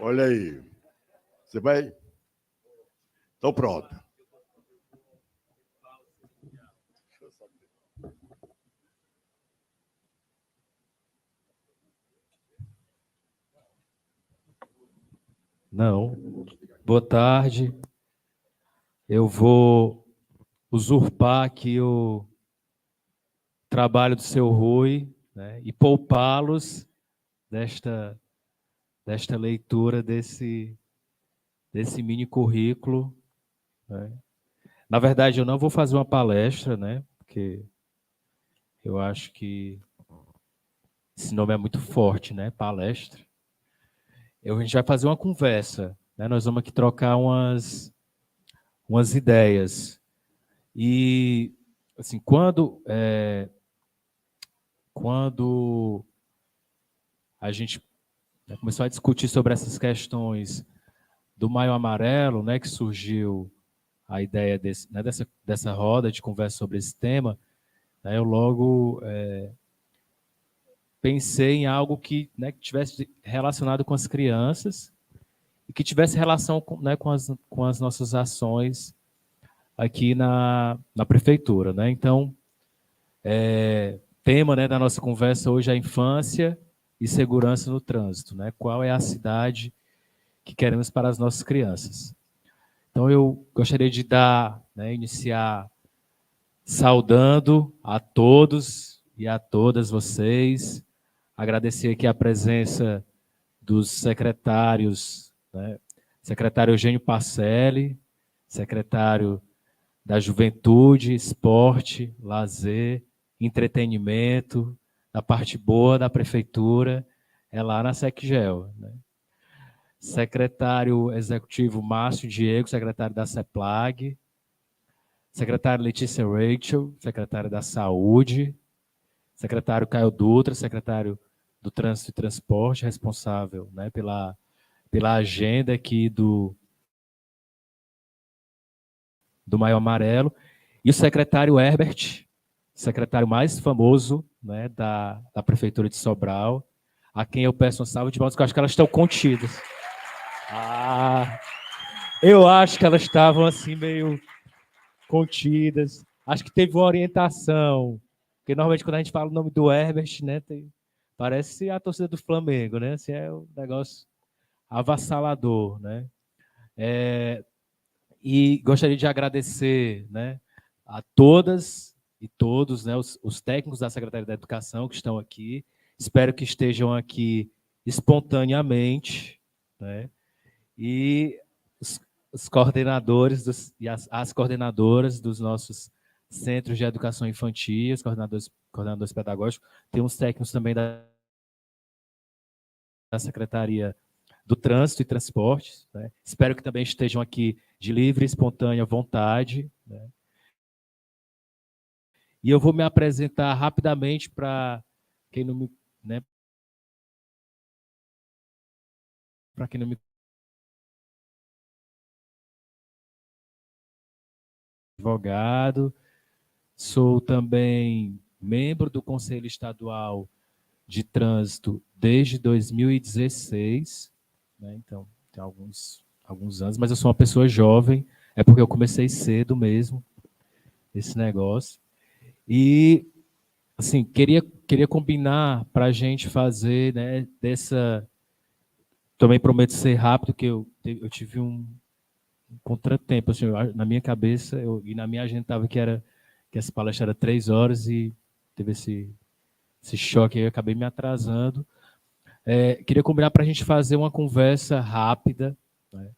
Olha aí. Você vai? Então, pronto. Não. Boa tarde. Eu vou usurpar aqui o trabalho do seu Rui, né, e poupá-los desta leitura desse mini currículo, né. Na verdade, eu não vou fazer uma palestra, né, porque eu acho que esse nome é muito forte, né, palestra. A gente vai fazer uma conversa, né, nós vamos aqui trocar umas ideias. E, assim, quando a gente, né, começou a discutir sobre essas questões do Maio Amarelo, né, que surgiu a ideia né, dessa roda de conversa sobre esse tema, né, eu logo pensei em algo que, né, que tivesse relacionado com as crianças e que tivesse relação com, né, com as nossas ações aqui na prefeitura, né? Então, tema, né, da nossa conversa hoje é a infância e segurança no trânsito, né? Qual é a cidade que queremos para as nossas crianças? Então, eu gostaria de iniciar saudando a todos e a todas vocês, agradecer aqui a presença dos secretários, né? Secretário Eugênio Parcelli, secretário da Juventude, Esporte, Lazer, Entretenimento, da parte boa da prefeitura, é lá na Secgel, né? Secretário executivo Márcio Diego, secretário da CEPLAG, secretário Letícia Rachel, secretário da Saúde, secretário Caio Dutra, secretário do Trânsito e Transporte, responsável, né, pela agenda aqui do Maio Amarelo, e o secretário Herbert, secretário mais famoso, né, da Prefeitura de Sobral, a quem eu peço uma salva de palmas, porque eu acho que elas estão contidas. Eu acho que elas estavam assim meio contidas. Acho que teve uma orientação, porque normalmente quando a gente fala o nome do Herbert, né, parece a torcida do Flamengo, né? Assim, é um negócio avassalador, né? E gostaria de agradecer, né, a todas e todos, né, os técnicos da Secretaria da Educação que estão aqui. Espero que estejam aqui espontaneamente, né? E os coordenadores e as coordenadoras dos nossos centros de educação infantil, os coordenadores pedagógicos, tem uns técnicos também da Secretaria do Trânsito e Transportes, né? Espero que também estejam aqui de livre e espontânea vontade, né? E eu vou me apresentar rapidamente para quem não me, né, para quem não me advogado, sou também membro do Conselho Estadual de Trânsito desde 2016, né? Então, tem alguns anos, mas eu sou uma pessoa jovem, é porque eu comecei cedo mesmo esse negócio. E, assim, queria combinar para a gente fazer, né, também prometo ser rápido, que eu tive um contratempo, assim, na minha cabeça e na minha agenda estava que essa palestra era 3 horas e teve esse choque aí, eu acabei me atrasando. Queria combinar para a gente fazer uma conversa rápida, né?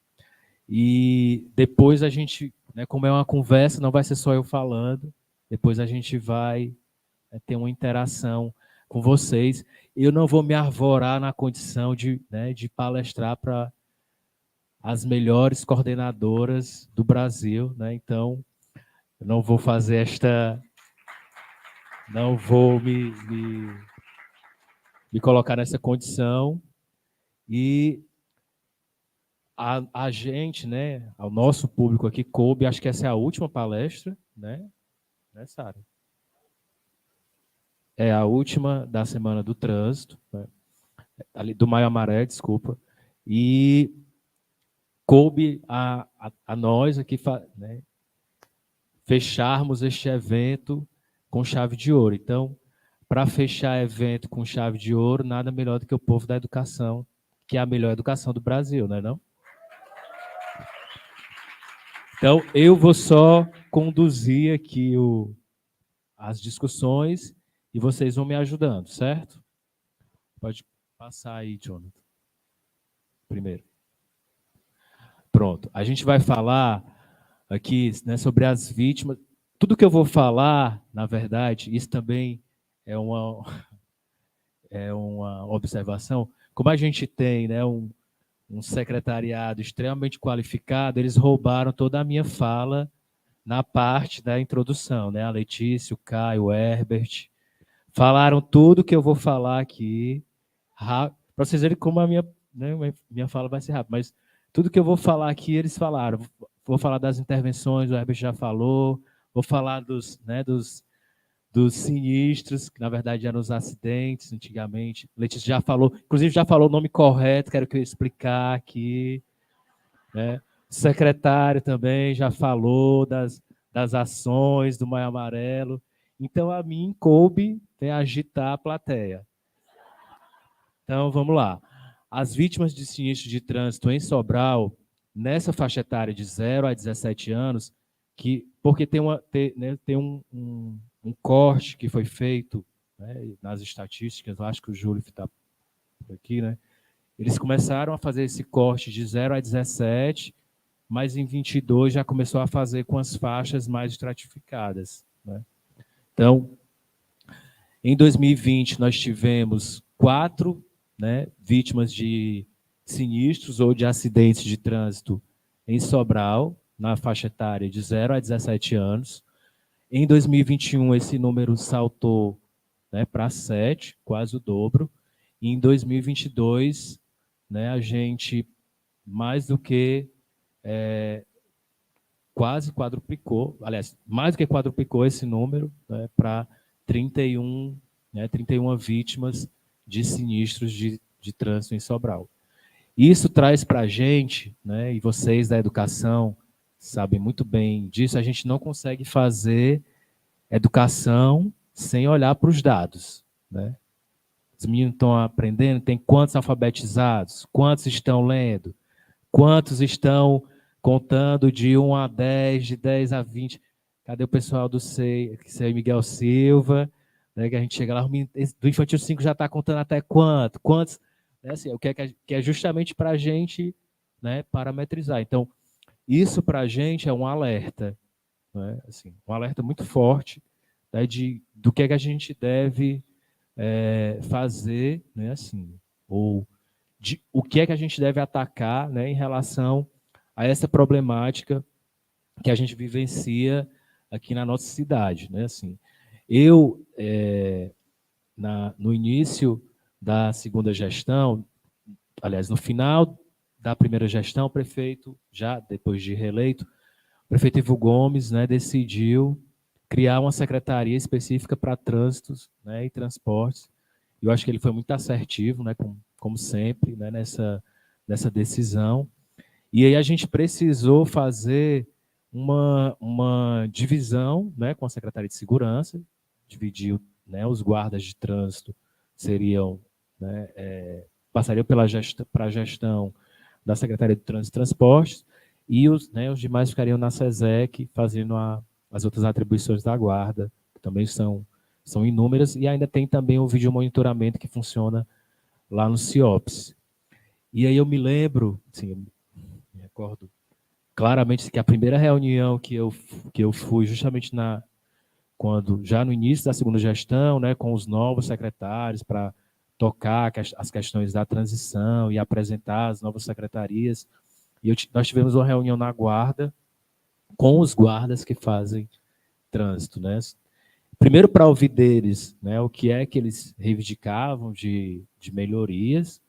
E depois a gente, né, como é uma conversa, não vai ser só eu falando, depois a gente vai, né, ter uma interação com vocês. Eu não vou me arvorar na condição de palestrar para as melhores coordenadoras do Brasil, né? Então, eu não vou fazer não vou me colocar nessa condição. E a gente, né, ao nosso público aqui, coube, acho que essa é a última palestra, né, Sara? É a última da Semana do Trânsito, né? Ali, do Maio Amarelo, desculpa. e coube a nós aqui, né, fecharmos este evento com chave de ouro. Então, para fechar evento com chave de ouro, nada melhor do que o povo da educação, que é a melhor educação do Brasil, não é não? Então, eu vou só conduzir aqui as discussões e vocês vão me ajudando, certo? Pode passar aí, Jonathan. Primeiro. Pronto. A gente vai falar aqui, né, sobre as vítimas. Tudo que eu vou falar, na verdade, isso também é uma observação. Como a gente tem, né, um secretariado extremamente qualificado, eles roubaram toda a minha fala na parte da introdução, né? A Letícia, o Caio, o Herbert, falaram tudo que eu vou falar aqui, para vocês verem como a minha fala vai ser rápida, mas tudo que eu vou falar aqui, eles falaram. Vou falar das intervenções, o Herbert já falou, vou falar dos sinistros, que na verdade eram os acidentes antigamente. Letícia já falou, inclusive já falou o nome correto, quero que eu explicar aqui. Né? O secretário também já falou das ações do Maio Amarelo. Então, a mim coube agitar a plateia. Então, vamos lá. As vítimas de sinistro de trânsito em Sobral, nessa faixa etária de 0 a 17 anos, porque tem um corte que foi feito, né, nas estatísticas, eu acho que o Júlio está por aqui, né? Eles começaram a fazer esse corte de 0 a 17, mas em 22 já começou a fazer com as faixas mais estratificadas, né? Então, em 2020, nós tivemos 4, né, vítimas de sinistros ou de acidentes de trânsito em Sobral, na faixa etária de 0 a 17 anos. Em 2021, esse número saltou, né, para 7, quase o dobro. E em 2022, né, a gente mais do que quase quadruplicou, aliás, mais do que quadruplicou esse número, né, para 31 vítimas de sinistros de trânsito em Sobral. Isso traz para a gente, né, e vocês da educação sabem muito bem disso, a gente não consegue fazer educação sem olhar para os dados, né? Os meninos estão aprendendo, tem quantos alfabetizados, quantos estão lendo, quantos estão contando de 1 a 10, de 10 a 20. Cadê o pessoal do CEI Miguel Silva? Né, que a gente chega lá, do Infantil 5 já está contando até quantos, né, assim, o que é justamente para a gente, né, parametrizar. Então, isso para a gente é um alerta, né, assim, um alerta muito forte, né, do que a gente deve fazer, né, assim, ou o que a gente deve atacar, né, em relação a essa problemática que a gente vivencia aqui na nossa cidade, né? Assim, eu no início da segunda gestão, aliás, no final da primeira gestão, o prefeito, já depois de reeleito, o prefeito Ivo Gomes, né, decidiu criar uma secretaria específica para trânsitos, né, e transportes. Eu acho que ele foi muito assertivo, né, como sempre, né, nessa decisão. E aí a gente precisou fazer uma divisão, né, com a Secretaria de Segurança, dividiu, né, os guardas de trânsito seriam, né, passariam para a gestão da Secretaria de Trânsito e Transportes, e os demais ficariam na SESEC, fazendo as outras atribuições da guarda, que também são inúmeras, e ainda tem também o vídeo monitoramento que funciona lá no CIOPS. E aí eu me lembro, assim, me recordo claramente que a primeira reunião que eu fui justamente já no início da segunda gestão, né, com os novos secretários para tocar as questões da transição e apresentar as novas secretarias. E nós tivemos uma reunião na guarda com os guardas que fazem trânsito, né? Primeiro para ouvir deles, né, o que é que eles reivindicavam de melhorias,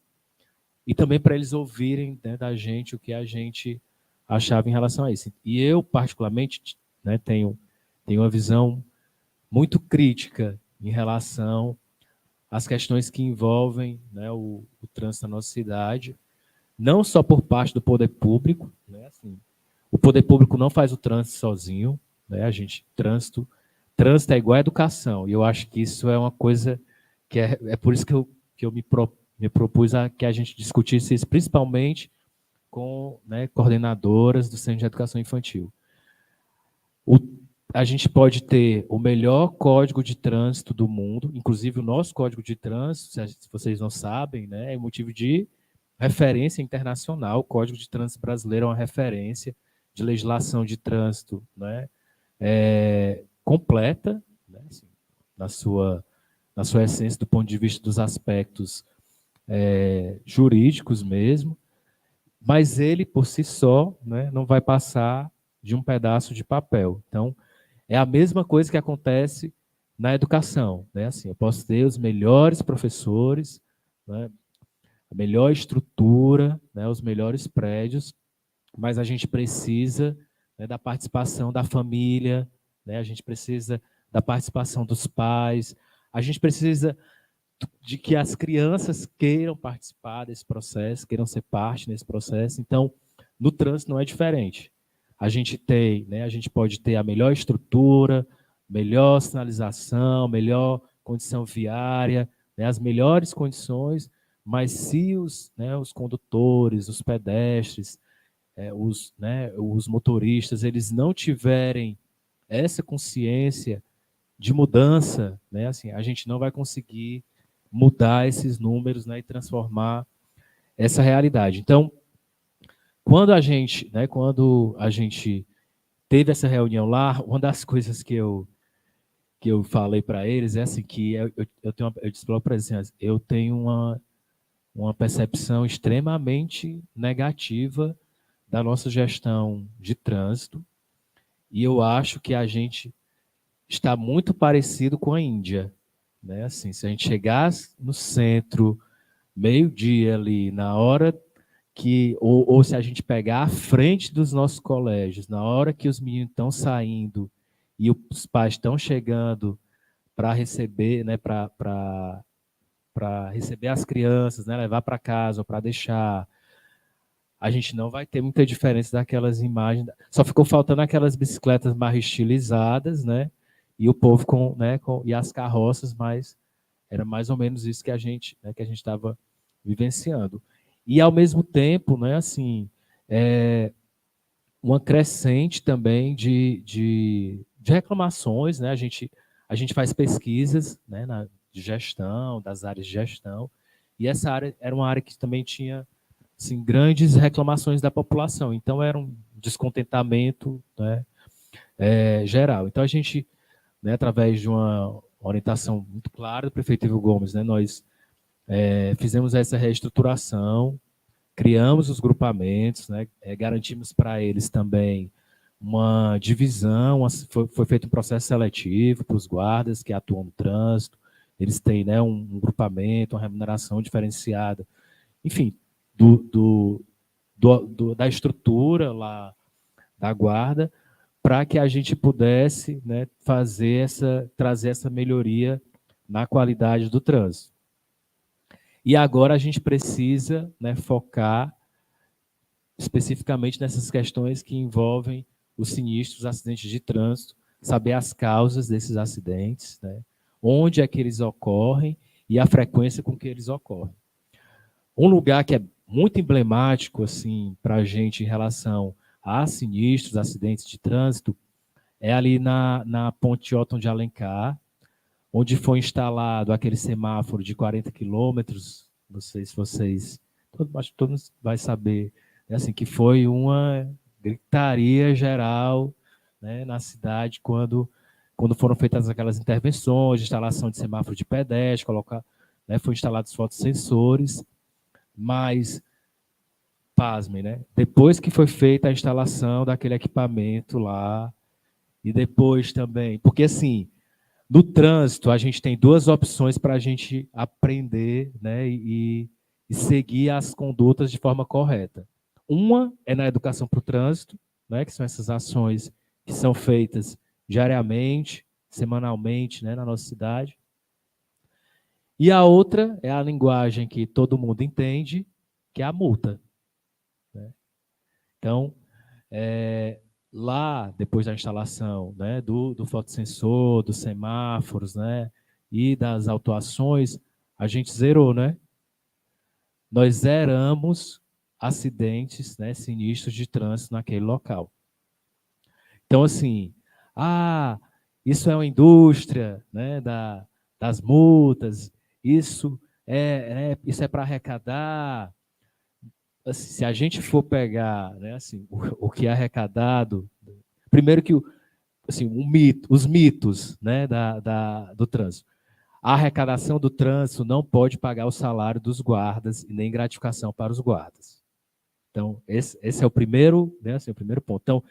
e também para eles ouvirem, né, da gente o que a gente achava em relação a isso. E eu, particularmente, né, tenho uma visão muito crítica em relação às questões que envolvem, né, o trânsito na nossa cidade, não só por parte do poder público, né? Assim, o poder público não faz o trânsito sozinho, né? Trânsito é igual a educação, e eu acho que isso é uma coisa que é por isso que eu me propus a que a gente discutisse isso, principalmente com, né, coordenadoras do Centro de Educação Infantil. A gente pode ter o melhor código de trânsito do mundo, inclusive o nosso código de trânsito, se vocês não sabem, né, é motivo de referência internacional. O Código de Trânsito brasileiro é uma referência de legislação de trânsito, né, completa, né, assim, na sua essência, do ponto de vista dos aspectos jurídicos mesmo, mas ele, por si só, né, não vai passar de um pedaço de papel. Então, é a mesma coisa que acontece na educação, né? Assim, eu posso ter os melhores professores, né, a melhor estrutura, né, os melhores prédios, mas a gente precisa, né, da participação da família, né, a gente precisa da participação dos pais, a gente precisa de que as crianças queiram participar desse processo, queiram ser parte desse processo. Então, no trânsito não é diferente. A gente tem, né, a gente pode ter a melhor estrutura, melhor sinalização, melhor condição viária, né, as melhores condições, mas se os condutores, os pedestres, os motoristas, eles não tiverem essa consciência de mudança, né, assim, a gente não vai conseguir mudar esses números, né, e transformar essa realidade. Então, quando a gente teve essa reunião lá, uma das coisas que eu falei para eles é assim, que eu disse para eles assim, eu tenho uma percepção extremamente negativa da nossa gestão de trânsito, e eu acho que a gente está muito parecido com a Índia, né? Assim, se a gente chegar no centro, meio-dia ali, na hora que, ou se a gente pegar a frente dos nossos colégios, na hora que os meninos estão saindo e os pais estão chegando para receber, né, para receber as crianças, né, levar para casa ou para deixar, a gente não vai ter muita diferença daquelas imagens. Só ficou faltando aquelas bicicletas mais estilizadas, né? E o povo e as carroças, mas era mais ou menos isso que a gente, né, que a gente estava vivenciando. E ao mesmo tempo, né, assim, uma crescente também de reclamações, né? A gente faz pesquisas, né, de gestão, das áreas de gestão, e essa área era uma área que também tinha, assim, grandes reclamações da população. Então era um descontentamento, né, geral. Então a gente, né, através de uma orientação muito clara do prefeito Ivo Gomes, né, nós fizemos essa reestruturação, criamos os grupamentos, né, garantimos para eles também uma divisão, foi feito um processo seletivo para os guardas que atuam no trânsito, eles têm, né, um grupamento, uma remuneração diferenciada, enfim, da estrutura lá da guarda, para que a gente pudesse, né, trazer essa melhoria na qualidade do trânsito. E agora a gente precisa, né, focar especificamente nessas questões que envolvem os sinistros, os acidentes de trânsito, saber as causas desses acidentes, né, onde é que eles ocorrem e a frequência com que eles ocorrem. Um lugar que é muito emblemático assim, para a gente em relação a sinistros, acidentes de trânsito, é ali na Ponte Otton de Alencar, onde foi instalado aquele semáforo de 40 quilômetros, não sei se vocês, acho que todos vai saber, né, assim, que foi uma gritaria geral, né, na cidade quando foram feitas aquelas intervenções de instalação de semáforo de pedestre, né, foi instalados fotossensores, mas, pasmem, né, depois que foi feita a instalação daquele equipamento lá, e depois também, porque assim, no trânsito, a gente tem duas opções para a gente aprender, né, e seguir as condutas de forma correta. Uma é na educação para o trânsito, né, que são essas ações que são feitas diariamente, semanalmente, né, na nossa cidade. E a outra é a linguagem que todo mundo entende, que é a multa. Então, lá, depois da instalação, né, do fotossensor, dos semáforos, né, e das autuações, a gente zerou, né? Nós zeramos acidentes, né, sinistros de trânsito naquele local. Então, assim, isso é uma indústria, né, das multas, isso é para arrecadar. Assim, se a gente for pegar, né, assim, o que é arrecadado, primeiro que assim, os mitos, né, do trânsito. A arrecadação do trânsito não pode pagar o salário dos guardas e nem gratificação para os guardas. Então, esse é o primeiro, né, assim, o primeiro ponto. Então,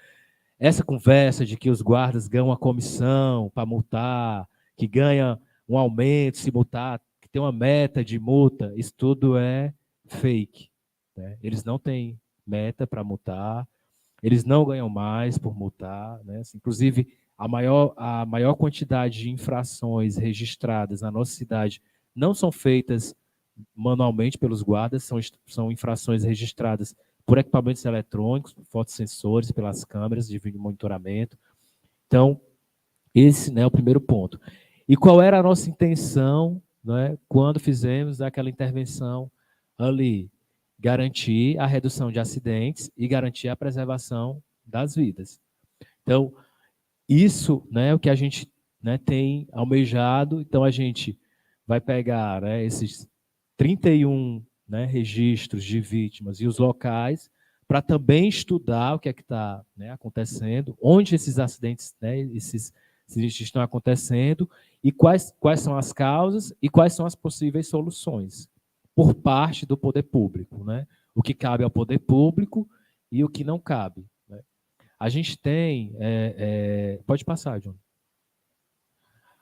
essa conversa de que os guardas ganham uma comissão para multar, que ganha um aumento se multar, que tem uma meta de multa, isso tudo é fake. Né? Eles não têm meta para multar, eles não ganham mais por multar. Né? Assim, inclusive, a maior quantidade de infrações registradas na nossa cidade não são feitas manualmente pelos guardas, são infrações registradas por equipamentos eletrônicos, por fotossensores, pelas câmeras de vídeo monitoramento. Então, esse, né, é o primeiro ponto. E qual era a nossa intenção, né, quando fizemos aquela intervenção ali? Garantir a redução de acidentes e garantir a preservação das vidas. Então, isso, né, é o que a gente, né, tem almejado. Então, a gente vai pegar, né, esses 31, né, registros de vítimas e os locais para também estudar o que é que está, né, acontecendo, onde esses acidentes, né, esses sinistros estão acontecendo e quais são as causas e quais são as possíveis soluções por parte do poder público, né? O que cabe ao poder público e o que não cabe. Né? A gente tem, pode passar, John.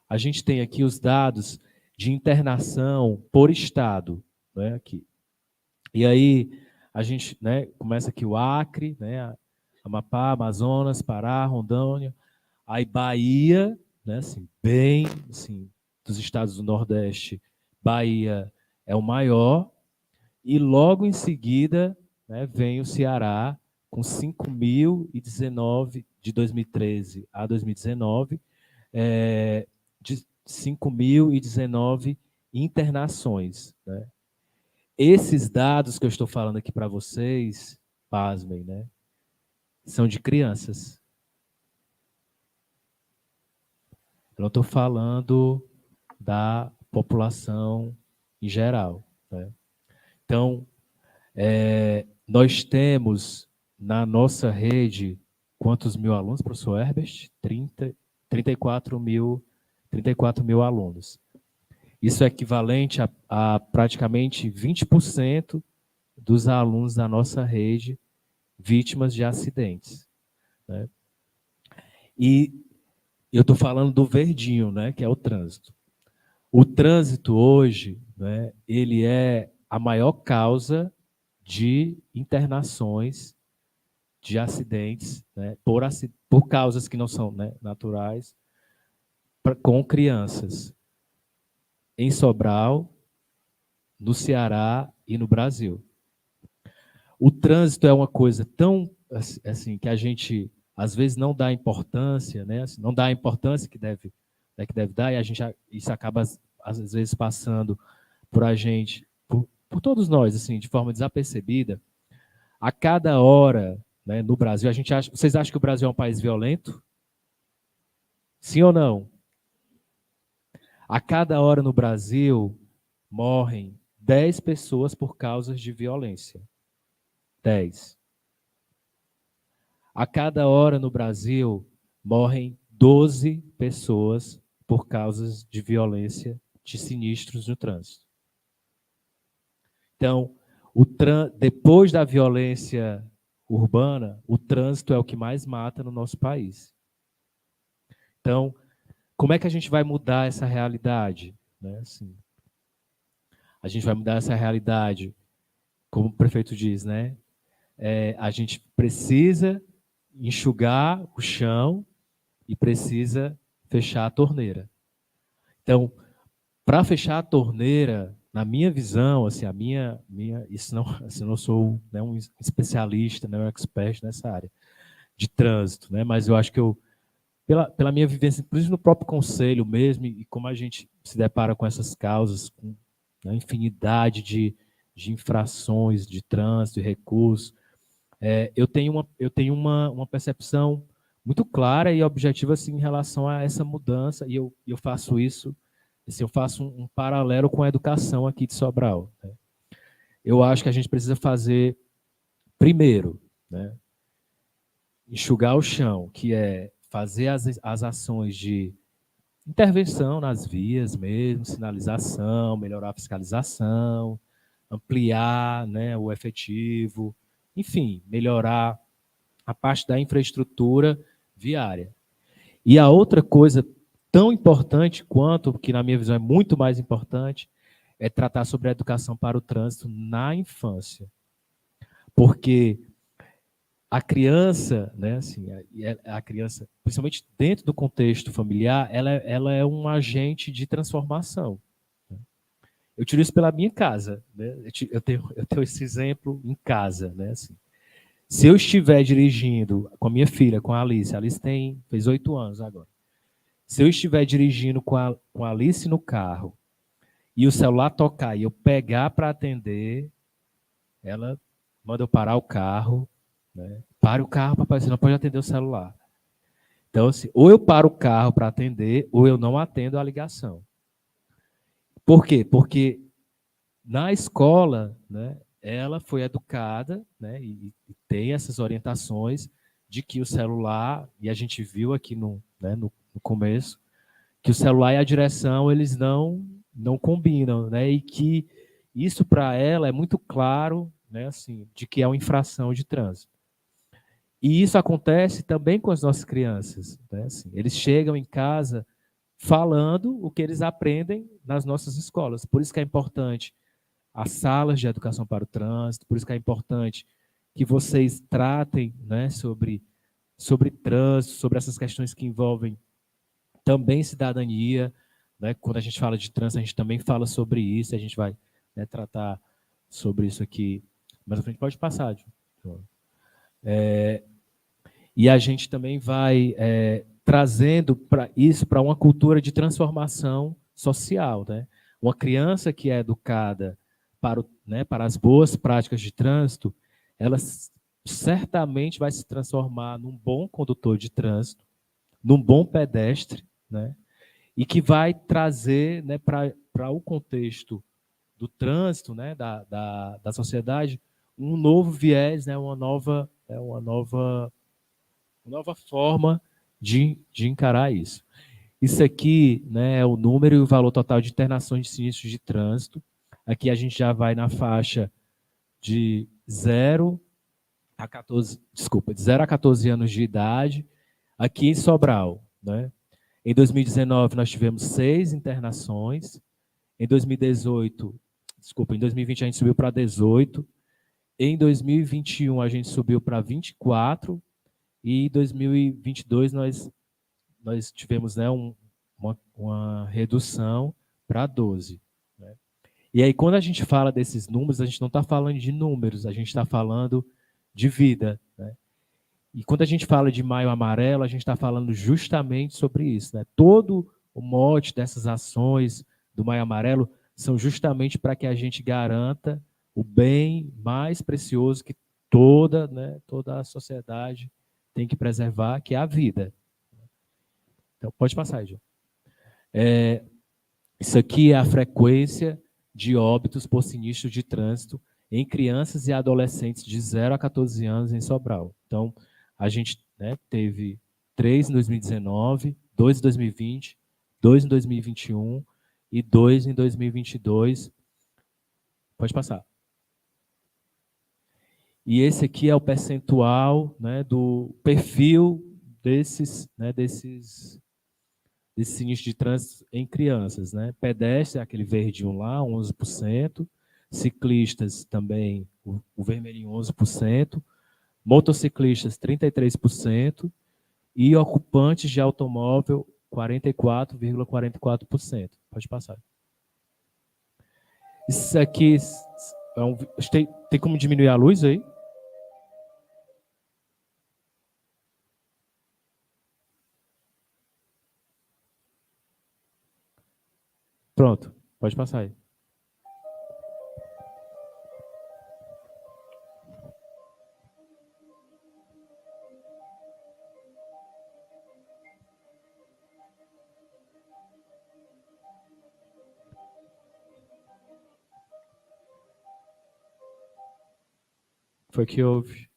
A gente tem aqui os dados de internação por estado, né, aqui. E aí a gente, né, começa aqui o Acre, né, Amapá, Amazonas, Pará, Rondônia, aí Bahia, né, assim, bem, assim, dos estados do Nordeste, Bahia é o maior, e logo em seguida, né, vem o Ceará com 5.019 de 2013 a 2019, de 5.019 internações. Né? Esses dados que eu estou falando aqui para vocês, pasmem, né, são de crianças. Eu não estou falando da população em geral. Né? Então, nós temos na nossa rede quantos mil alunos, professor Herbert? 34 mil alunos. Isso é equivalente a praticamente 20% dos alunos da nossa rede vítimas de acidentes. Né? E eu estou falando do verdinho, né, que é o trânsito. O trânsito hoje, né, ele é a maior causa de internações de acidentes, né, por causas que não são, né, naturais, com crianças em Sobral, no Ceará e no Brasil. O trânsito é uma coisa tão assim que a gente às vezes não dá importância, né? Assim, não dá a importância que deve dar, e a gente isso acaba às vezes passando por a gente, por todos nós, assim, de forma desapercebida. A cada hora, né, no Brasil, vocês acham que o Brasil é um país violento? Sim ou não? A cada hora no Brasil morrem 10 pessoas por causas de violência. 10. A cada hora no Brasil morrem 12 pessoas por causas de violência, de sinistros no trânsito. Então, depois da violência urbana, o trânsito é o que mais mata no nosso país. Então, como é que a gente vai mudar essa realidade? Né? Assim, a gente vai mudar essa realidade, como o prefeito diz, né? A gente precisa enxugar o chão e precisa fechar a torneira. Então, para fechar a torneira, na minha visão, assim, isso não, assim, eu não sou, né, um especialista, né, um expert nessa área de trânsito, né, mas eu acho que pela minha vivência, inclusive no próprio conselho mesmo, e como a gente se depara com essas causas, com a infinidade de infrações de trânsito e recursos, eu tenho uma percepção muito clara e objetiva assim, em relação a essa mudança, e eu faço isso, assim, eu faço um paralelo com a educação aqui de Sobral. Né? Eu acho que a gente precisa fazer, primeiro, né, enxugar o chão, que é fazer as ações de intervenção nas vias mesmo, sinalização, melhorar a fiscalização, ampliar, né, o efetivo, enfim, melhorar a parte da infraestrutura viária. E a outra coisa tão importante quanto, que na minha visão é muito mais importante, é tratar sobre a educação para o trânsito na infância. Porque a criança, né, assim, a criança, principalmente dentro do contexto familiar, ela é um agente de transformação. Eu tiro isso pela minha casa, né? Eu tenho esse exemplo em casa, né? Assim, se eu estiver dirigindo com a minha filha, com a Alice fez 8 anos agora. Se eu estiver dirigindo com a Alice no carro e o celular tocar e eu pegar para atender, ela manda eu parar o carro, né? Pare o carro, papai, você não pode atender o celular. Então, assim, ou eu paro o carro para atender, ou eu não atendo a ligação. Por quê? Porque na escola, né, ela foi educada, né, e tem essas orientações de que o celular, e a gente viu aqui né, no começo, que o celular e a direção eles não combinam, né, e que isso para ela é muito claro, né, assim, de que é uma infração de trânsito. E isso acontece também com as nossas crianças, né, assim, eles chegam em casa falando o que eles aprendem nas nossas escolas. Por isso que é importante as salas de educação para o trânsito, por isso que é importante que vocês tratem, né, sobre trânsito, sobre essas questões que envolvem também cidadania, né? Quando a gente fala de trânsito, a gente também fala sobre isso, a gente vai, né, tratar sobre isso aqui. Mas a gente pode passar, João. E a gente também vai trazendo isso para uma cultura de transformação social, né? Uma criança que é educada para as boas práticas de trânsito, ela certamente vai se transformar num bom condutor de trânsito, num bom pedestre, né? E que vai trazer, né, para o contexto do trânsito, né, da sociedade, um novo viés, né, uma nova forma de encarar isso. Isso aqui, né, é o número e o valor total de internações de sinistros de trânsito. Aqui a gente já vai na faixa de 0 a 14, desculpa, de 0 a 14 anos de idade, aqui em Sobral, né? Em 2019 nós tivemos 6 internações. Em 2018, desculpa, em 2020 a gente subiu para 18. Em 2021 a gente subiu para 24 e em 2022 nós tivemos, né, uma redução para 12. Né? E aí, quando a gente fala desses números, a gente não está falando de números, a gente está falando de vida. Né? E quando a gente fala de Maio Amarelo, a gente está falando justamente sobre isso. Né? Todo o mote dessas ações do Maio Amarelo são justamente para que a gente garanta o bem mais precioso que toda a sociedade tem que preservar, que é a vida. Então, pode passar, João. Isso aqui é a frequência de óbitos por sinistro de trânsito em crianças e adolescentes de 0 a 14 anos em Sobral. Então, a gente, né, teve 3 em 2019, 2 em 2020, 2 em 2021 e 2 em 2022. Pode passar. E esse aqui é o percentual, né, do perfil desses sinistros de trânsito em crianças. Né? Pedestre, aquele verdinho lá, 11%. Ciclistas também, o vermelhinho, 11%. Motociclistas, 33%. E ocupantes de automóvel, 44,44%. Pode passar. Isso aqui tem como diminuir a luz aí? Pronto, pode passar aí. Foi que houve.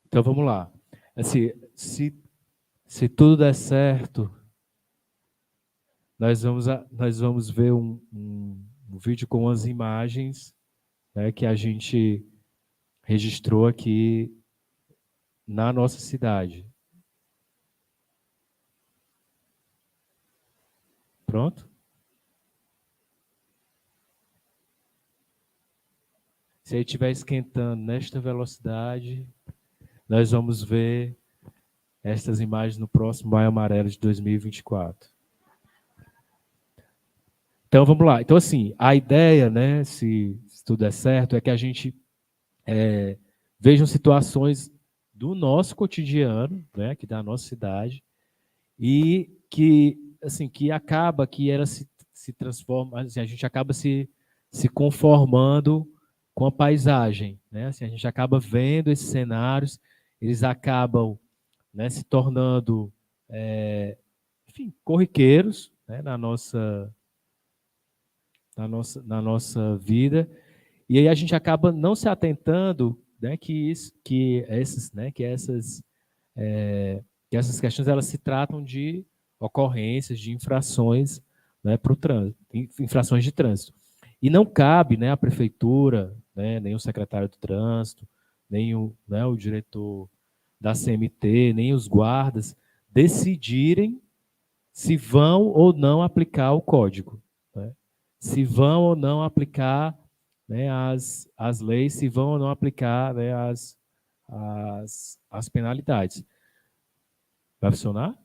Então vamos lá. Assim, se tudo der certo, nós vamos ver um vídeo com as imagens, né, que a gente registrou aqui na nossa cidade. Pronto? Se ele estiver esquentando nesta velocidade, nós vamos ver estas imagens no próximo Maio Amarelo de 2024. Então, vamos lá. Então, assim, a ideia, né, se tudo der certo, é que a gente vejam situações do nosso cotidiano, né, aqui da nossa cidade, e que, assim, que acaba que ela se transforma, assim, a gente acaba se conformando com a paisagem, né? Assim, a gente acaba vendo esses cenários, eles acabam, né, se tornando, enfim, corriqueiros, né, na nossa vida, e aí a gente acaba não se atentando, né, que essas questões elas se tratam de ocorrências, de infrações, né, para o trânsito, infrações de trânsito. E não cabe, né, à prefeitura, né, nem o secretário do trânsito, nem o diretor da CMT, nem os guardas decidirem se vão ou não aplicar o código, né? Se vão ou não aplicar, né, as leis, se vão ou não aplicar, né, as penalidades. Vai funcionar?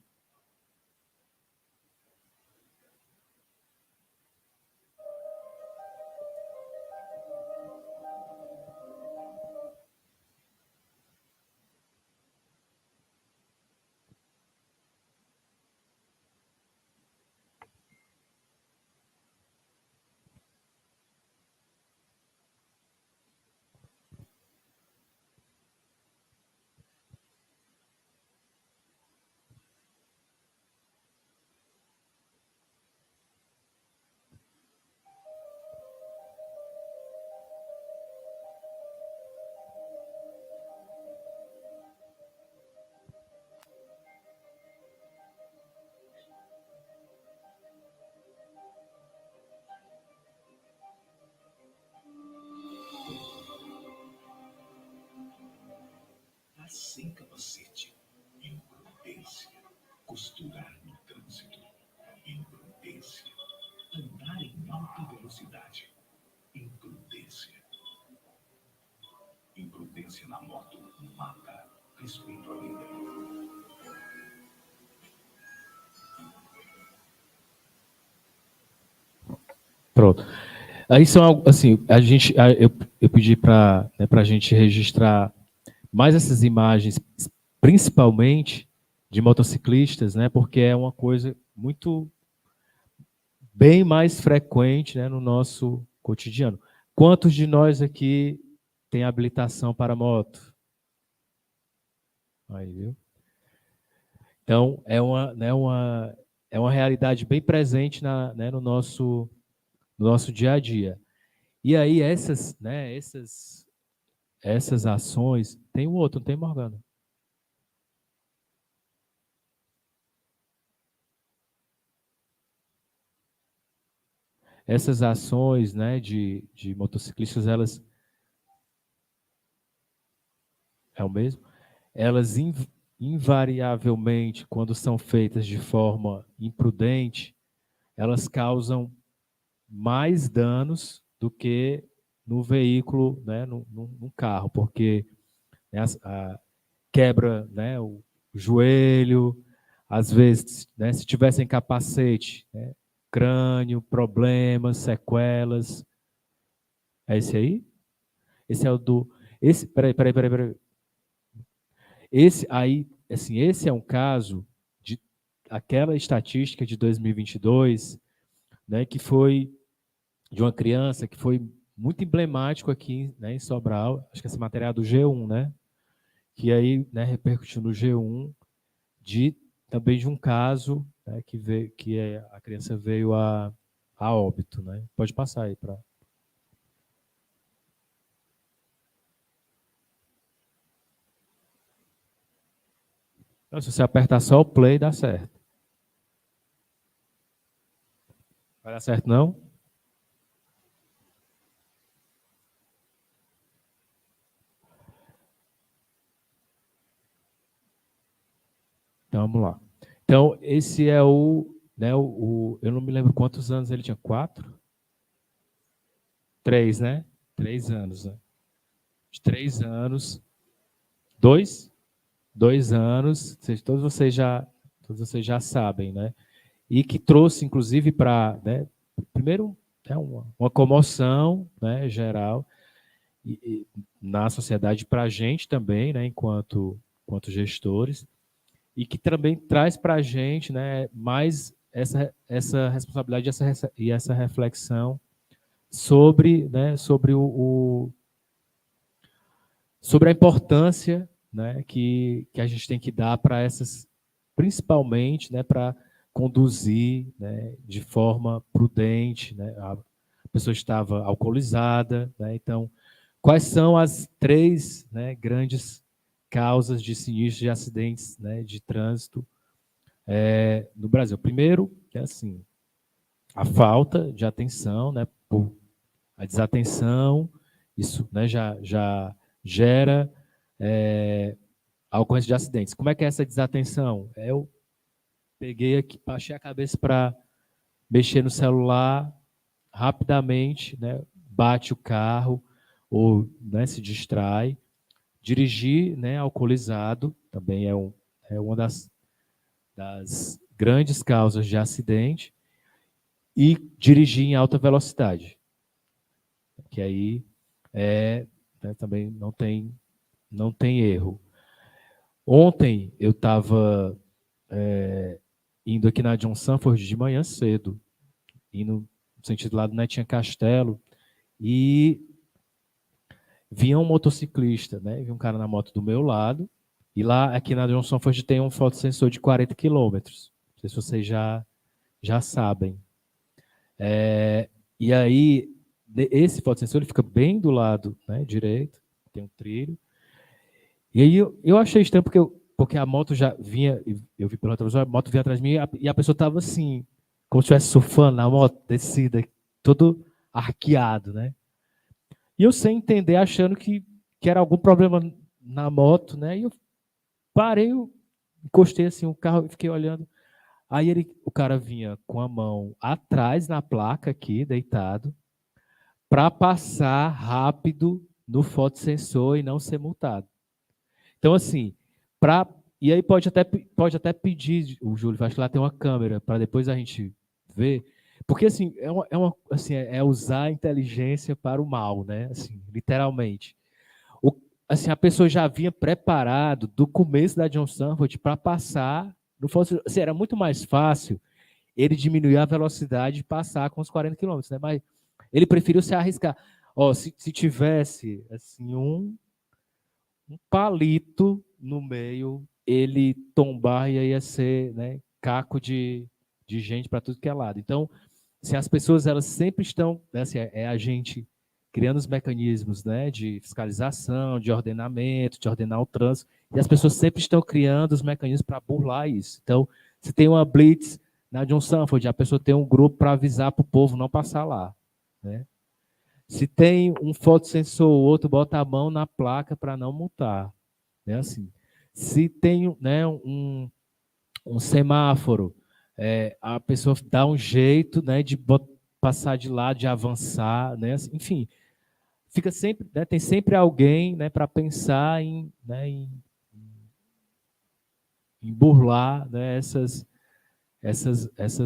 Sem capacete, imprudência, costurar no trânsito, imprudência, andar em alta velocidade, imprudência. Imprudência na moto mata, respeito à vida. Pronto. Aí são, assim, eu pedi para, né, a gente registrar mais essas imagens, principalmente de motociclistas, né, porque é uma coisa muito bem mais frequente, né, no nosso cotidiano. Quantos de nós aqui tem habilitação para moto? Aí, viu? Então, é uma realidade bem presente né, no nosso dia a dia. E aí, essas ações. Tem um outro, não tem, Morgana? Essas ações, né, de motociclistas, elas. É o mesmo? Elas invariavelmente, quando são feitas de forma imprudente, elas causam mais danos do que no veículo, né, no carro, porque, né, quebra, né, o joelho, às vezes, né, se tiver sem capacete, né, crânio, problemas, sequelas. É esse aí? Esse é o do... Peraí. Esse aí, assim, esse é um caso de aquela estatística de 2022, né, que foi de uma criança que foi muito emblemático aqui, né, em Sobral. Acho que essa matéria é do G1, né? Que aí, né, repercutiu no G1 também de um caso, né, a criança veio a óbito, né? Pode passar aí para. Se você apertar só o play, dá certo. Vai dar certo, não? Então, vamos lá. Então, esse é né, eu não me lembro quantos anos ele tinha. 4? 3, né? 3 anos, né? De 3 anos. 2? 2 anos. Todos vocês já sabem, né? E que trouxe, inclusive, para, né, primeiro, né, uma comoção, né, geral e na sociedade, para a gente também, né, enquanto gestores, e que também traz para a gente, né, mais essa responsabilidade e essa reflexão sobre, né, sobre sobre a importância, né, que a gente tem que dar para essas, principalmente, né, para conduzir, né, de forma prudente, né, a pessoa estava alcoolizada, né, então quais são as 3, né, grandes causas de sinistros, de acidentes, né, de trânsito no Brasil? Primeiro, é assim, a falta de atenção, né, por a desatenção, isso, né, já gera a ocorrência de acidentes. Como é que é essa desatenção? Eu peguei aqui, baixei a cabeça para mexer no celular, rapidamente, né, bate o carro, ou, né, se distrai. Dirigir, né, alcoolizado também é uma das grandes causas de acidente. E dirigir em alta velocidade, que aí né, também não tem erro. Ontem eu estava indo aqui na John Sanford de manhã cedo, indo no sentido lá do Netinha Castelo, e vinha um motociclista, né? Vi um cara na moto do meu lado, e lá aqui na John Sanford tem um fotossensor de 40 quilômetros. Não sei se vocês já sabem. E aí, esse fotossensor ele fica bem do lado, né, direito, tem um trilho. E aí eu achei estranho porque a moto já vinha, eu vi pelo retrovisor, a moto vinha atrás de mim e a pessoa estava assim, como se estivesse surfando na moto, descida, todo arqueado, né? E eu sem entender, achando que era algum problema na moto, né? E eu parei, eu encostei assim o carro e fiquei olhando. Aí o cara vinha com a mão atrás na placa aqui, deitado, para passar rápido no fotossensor e não ser multado. Então, assim, e aí pode até pedir, o Júlio, acho que lá tem uma câmera, para depois a gente ver, porque, assim, assim, é usar a inteligência para o mal, né? Assim, literalmente. Assim, a pessoa já vinha preparado do começo da John Sanford para passar, assim, era muito mais fácil ele diminuir a velocidade e passar com os 40 km, né? Mas ele preferiu se arriscar. Ó, se tivesse, assim, um palito no meio, ele tombar e ia ser, né, caco de gente para tudo que é lado. Então, se as pessoas elas sempre estão, né, assim, a gente criando os mecanismos, né, de fiscalização, de ordenamento, de ordenar o trânsito, e as pessoas sempre estão criando os mecanismos para burlar isso. Então, se tem uma blitz na John Sanford, a pessoa tem um grupo para avisar para o povo não passar lá, né? Se tem um fotossensor, o outro bota a mão na placa para não multar, né? Assim, se tem, né, um semáforo, a pessoa dá um jeito, né, de passar de lado, de avançar, né, enfim, fica sempre, né, tem sempre alguém, né, para pensar em, né, em burlar, né, essas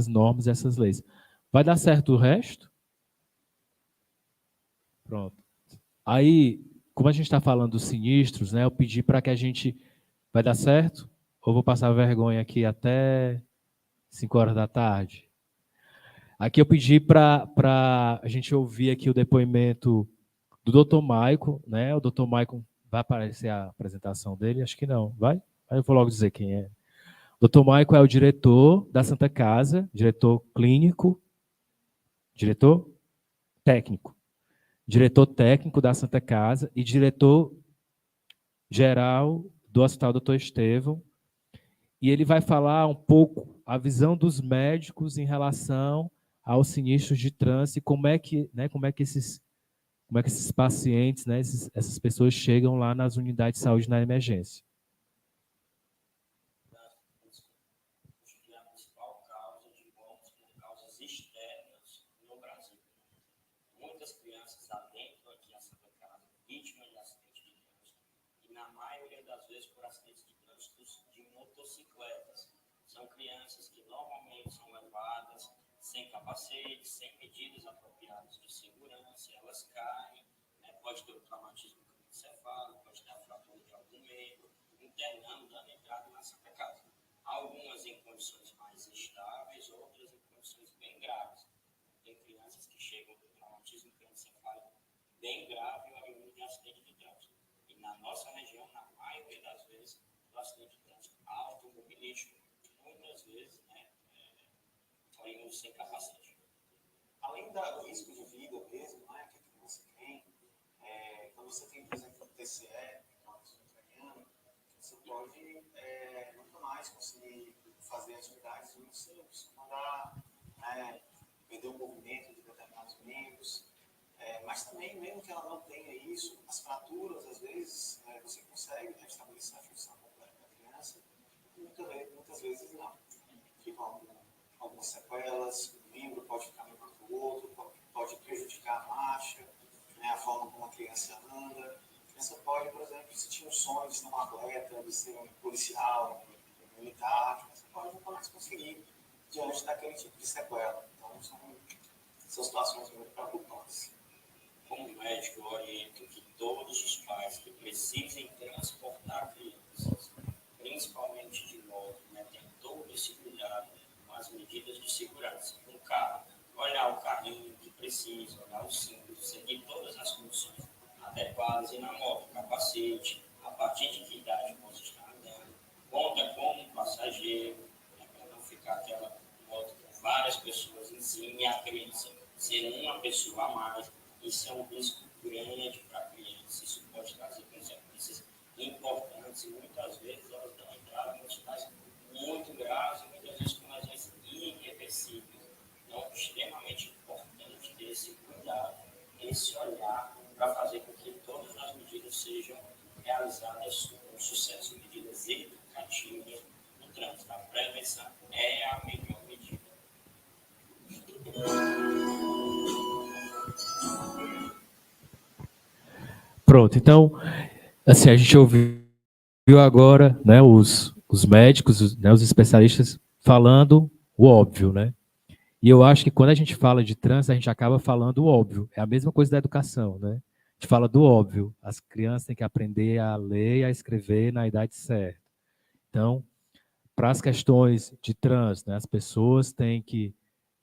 normas, essas leis. Vai dar certo o resto? Pronto. Aí, como a gente está falando dos sinistros, né, eu pedi para que a gente... Vai dar certo? Ou vou passar vergonha aqui até 5 horas da tarde? Aqui eu pedi para a gente ouvir aqui o depoimento do Dr. Maicon, né? O Dr. Maicon, vai aparecer a apresentação dele? Acho que não, vai? Aí eu vou logo dizer quem é. O Dr. Maicon é o diretor da Santa Casa, diretor clínico, diretor técnico, diretor técnico da Santa Casa e diretor geral do Hospital Dr. Estevão. E ele vai falar um pouco a visão dos médicos em relação aos sinistros de trânsito e como é que esses pacientes, né, essas pessoas chegam lá nas unidades de saúde na emergência. A principal causa de mortes por causas externas no Brasil. Muitas crianças adentram aqui à Santa Casa, vítimas de acidentes de trânsito, e na maioria das vezes por acidentes de trânsito de motocicletas. São crianças que normalmente são levadas sem capacete, sem medidas apropriadas de segurança, elas caem, né, pode ter um traumatismo craneoencefálico, pode ter a fratura de algum membro, internando, dando entrada na Santa Casa. Algumas em condições mais estáveis, outras em condições bem graves. Tem crianças que chegam com traumatismo craneoencefálico bem grave ou oriundo de acidente de trânsito. E na nossa região, na maioria das vezes, o acidente de trânsito automobilístico, muitas vezes, né, oriundo sem capacete. Além do risco de vida mesmo, né, que a criança tem, quando você tem, por exemplo, TCE, traumatismo craniano, você pode nunca mais conseguir fazer atividades muito simples, como andar, né, perder o movimento de determinados membros, mas também, mesmo que ela não tenha isso, as fraturas, às vezes, você consegue restabelecer a função completa da criança, e muitas vezes não. Ficam algumas sequelas, o membro pode ficar melhor que o outro, pode prejudicar a marcha, né, a forma como a criança anda. A criança pode, por exemplo, se tinha um sonho de ser um atleta, de ser um policial, um militar, você pode nunca mais conseguir diante daquele tipo de sequela. Então, são situações muito preocupantes. Como médico, eu oriento que todos os pais que precisem transportar crianças, principalmente de moto, né, tenham todo esse cuidado com as medidas de segurança. No carro, olhar o carrinho que precisa, olhar o símbolo, seguir todas as condições adequadas. E na moto, capacete, a partir de que idade você está andando, conta como um passageiro, né, para não ficar aquela moto com várias pessoas em cima e a criança ser uma pessoa a mais. Isso é um risco grande para a criança, isso pode trazer consequências importantes e muitas vezes elas dão entrada em hospitais muito graves e muitas vezes com lesões irreversíveis. Então, é extremamente importante ter esse cuidado, esse olhar para fazer com que todas as medidas sejam realizadas com sucesso, medidas educativas no trânsito. A prevenção é a melhor medida. Pronto, então, assim, a gente ouviu agora, né, os médicos, né, os especialistas falando o óbvio, né? E eu acho que quando a gente fala de trânsito, a gente acaba falando o óbvio. É a mesma coisa da educação, né? A gente fala do óbvio. As crianças têm que aprender a ler e a escrever na idade certa. Então, para as questões de trânsito, né, as pessoas têm que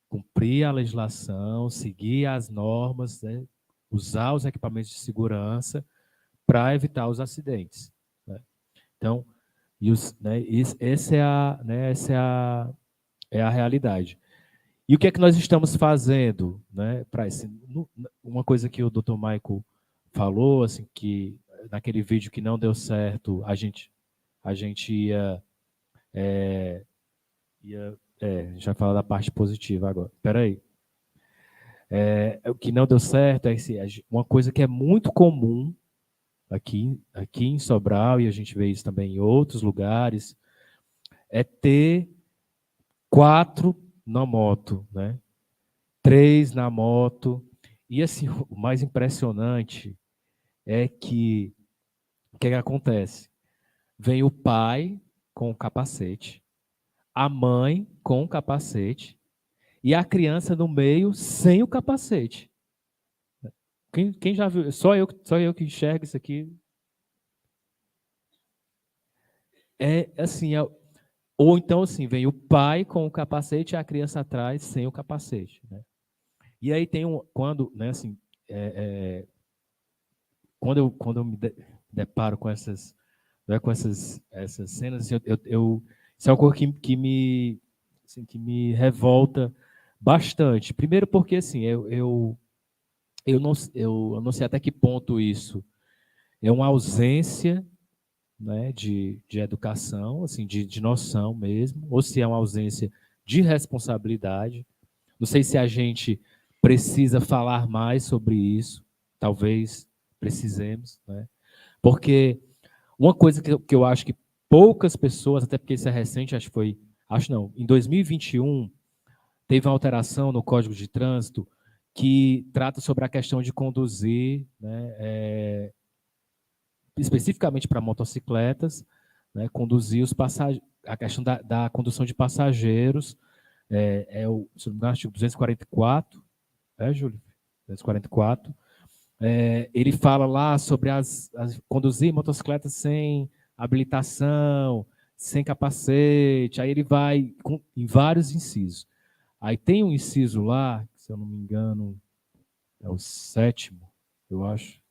cumprir a legislação, seguir as normas, né, usar os equipamentos de segurança para evitar os acidentes, né? Então, essa é a realidade. E o que é que nós estamos fazendo, né, para uma coisa que o Dr. Michael falou, assim, que naquele vídeo que não deu certo, a gente ia a gente vai falar da parte positiva agora. Espera aí. O que não deu certo é uma coisa que é muito comum aqui em Sobral, e a gente vê isso também em outros lugares, é ter 4 na moto, né? 3 na moto. E assim, o mais impressionante é que o que acontece? Vem o pai com o capacete, a mãe com o capacete e a criança no meio sem o capacete. Quem já viu? Só eu que enxergo isso aqui. É assim, ou então assim, vem o pai com o capacete e a criança atrás sem o capacete, né? E aí tem quando, né, assim, quando eu me deparo com essas, né, com essas cenas, assim, isso é uma coisa que me revolta bastante. Primeiro porque assim, eu não sei até que ponto isso é uma ausência, né, de educação, assim, de noção mesmo, ou se é uma ausência de responsabilidade. Não sei se a gente precisa falar mais sobre isso, talvez precisemos, né? Porque uma coisa que eu acho que poucas pessoas, até porque isso é recente, acho não, em 2021, teve uma alteração no Código de Trânsito que trata sobre a questão de conduzir, né, especificamente para motocicletas, né, conduzir os passageiros, a questão da condução de passageiros, se não me engano, artigo 244, Júlio? 244. Ele fala lá sobre conduzir motocicletas sem habilitação, sem capacete, aí ele vai em vários incisos. Aí tem um inciso lá, se eu não me engano, é o 7º, eu acho,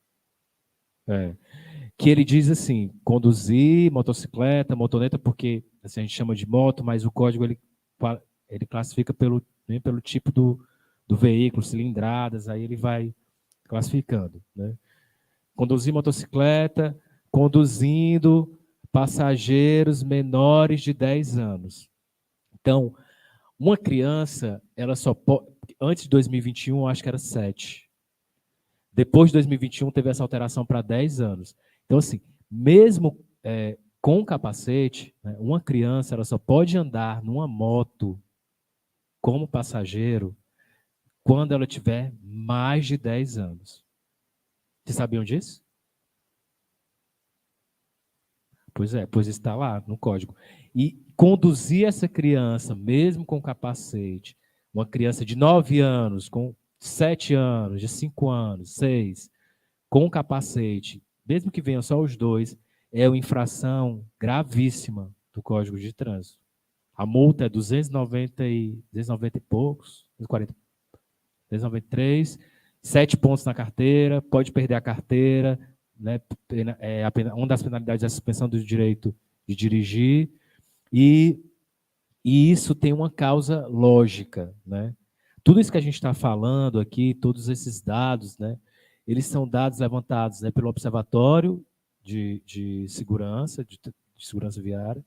que ele diz assim, conduzir motocicleta, motoneta, porque assim, a gente chama de moto, mas o código ele classifica pelo tipo do veículo, cilindradas, aí ele vai classificando, né? Conduzir motocicleta, conduzindo passageiros menores de 10 anos. Então, uma criança, ela só pode, antes de 2021, acho que era 7. Depois de 2021, teve essa alteração para 10 anos. Então, assim, mesmo com capacete, né, uma criança ela só pode andar numa moto como passageiro quando ela tiver mais de 10 anos. Vocês sabiam disso? Pois está lá no código. E conduzir essa criança, mesmo com capacete, uma criança de 9 anos, com 7 anos, de 5 anos, 6, com capacete, mesmo que venham só os dois, é uma infração gravíssima do Código de Trânsito. A multa é 290 e poucos, 240, 293, 7 pontos na carteira, pode perder a carteira, né? Uma das penalidades é a suspensão do direito de dirigir, e isso tem uma causa lógica, né? Tudo isso que a gente está falando aqui, todos esses dados, né? Eles são dados levantados, né, pelo Observatório de Segurança, de Segurança Viária,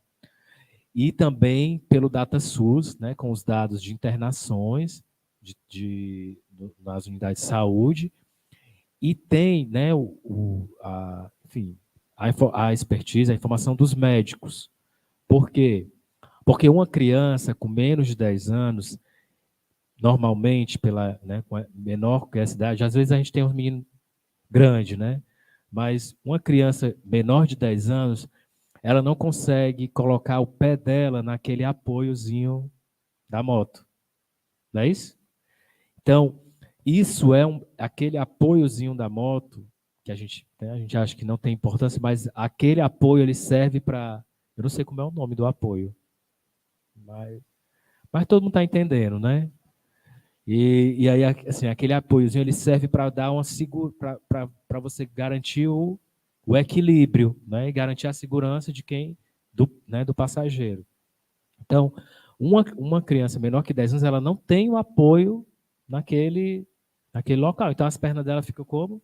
e também pelo DataSUS, né, com os dados de internações nas unidades de saúde, e tem, né, enfim, a expertise, a informação dos médicos. Por quê? Porque uma criança com menos de 10 anos, normalmente, menor que essa idade, às vezes a gente tem um menino grande, né? Mas uma criança menor de 10 anos, ela não consegue colocar o pé dela naquele apoiozinho da moto. Não é isso? Então, isso é aquele apoiozinho da moto, que a gente acha que não tem importância, mas aquele apoio ele serve para... Eu não sei como é o nome do apoio, mas todo mundo está entendendo, né? E aí, assim, aquele apoiozinho ele serve para dar uma para você garantir o equilíbrio, né? E garantir a segurança de do passageiro. Então, uma criança menor que 10 anos, ela não tem o apoio naquele local. Então, as pernas dela ficam como?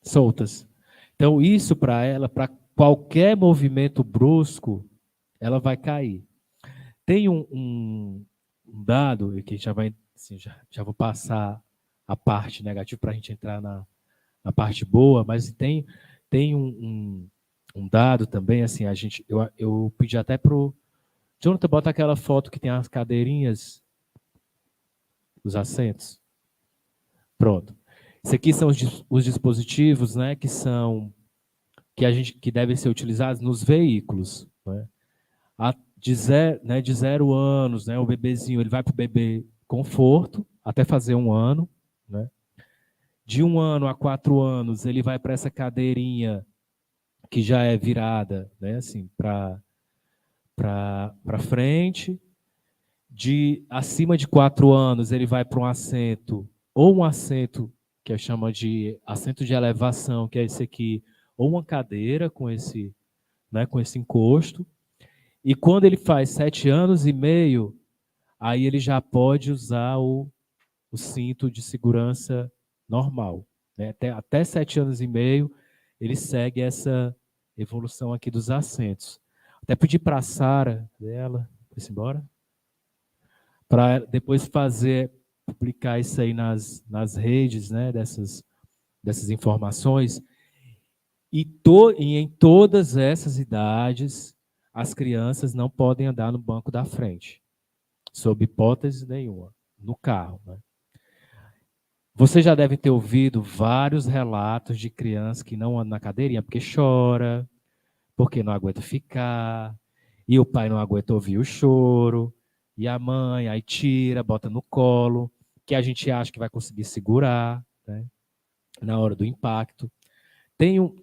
Soltas. Então, isso para ela, para qualquer movimento brusco, ela vai cair. Tem um dado, que já vai, assim, já vou passar a parte negativa para a gente entrar na parte boa, mas tem um dado também, assim, eu pedi até pro Jonathan, bota aquela foto que tem as cadeirinhas, os assentos. Pronto. Isso aqui são os dispositivos, né, que devem ser utilizados nos veículos, né? De 0 anos, né, o bebezinho ele vai para o bebê conforto até fazer 1 ano, né? De 1 ano a 4 anos ele vai para essa cadeirinha que já é virada, né, assim, para frente. Acima de 4 anos ele vai para um assento, ou um assento que chama de assento de elevação, que é esse aqui, ou uma cadeira com esse, né, com esse encosto. E quando ele faz 7 anos e meio, aí ele já pode usar o cinto de segurança normal, né? Até 7 anos e meio, ele segue essa evolução aqui dos assentos. Até pedir para a Sara, dela, vai embora, para depois publicar isso aí nas redes, né, dessas informações. E em todas essas idades, as crianças não podem andar no banco da frente, sob hipótese nenhuma, no carro, né? Vocês já devem ter ouvido vários relatos de crianças que não andam na cadeirinha porque chora, porque não aguenta ficar, e o pai não aguenta ouvir o choro, e a mãe aí tira, bota no colo, que a gente acha que vai conseguir segurar, né, na hora do impacto. Tem um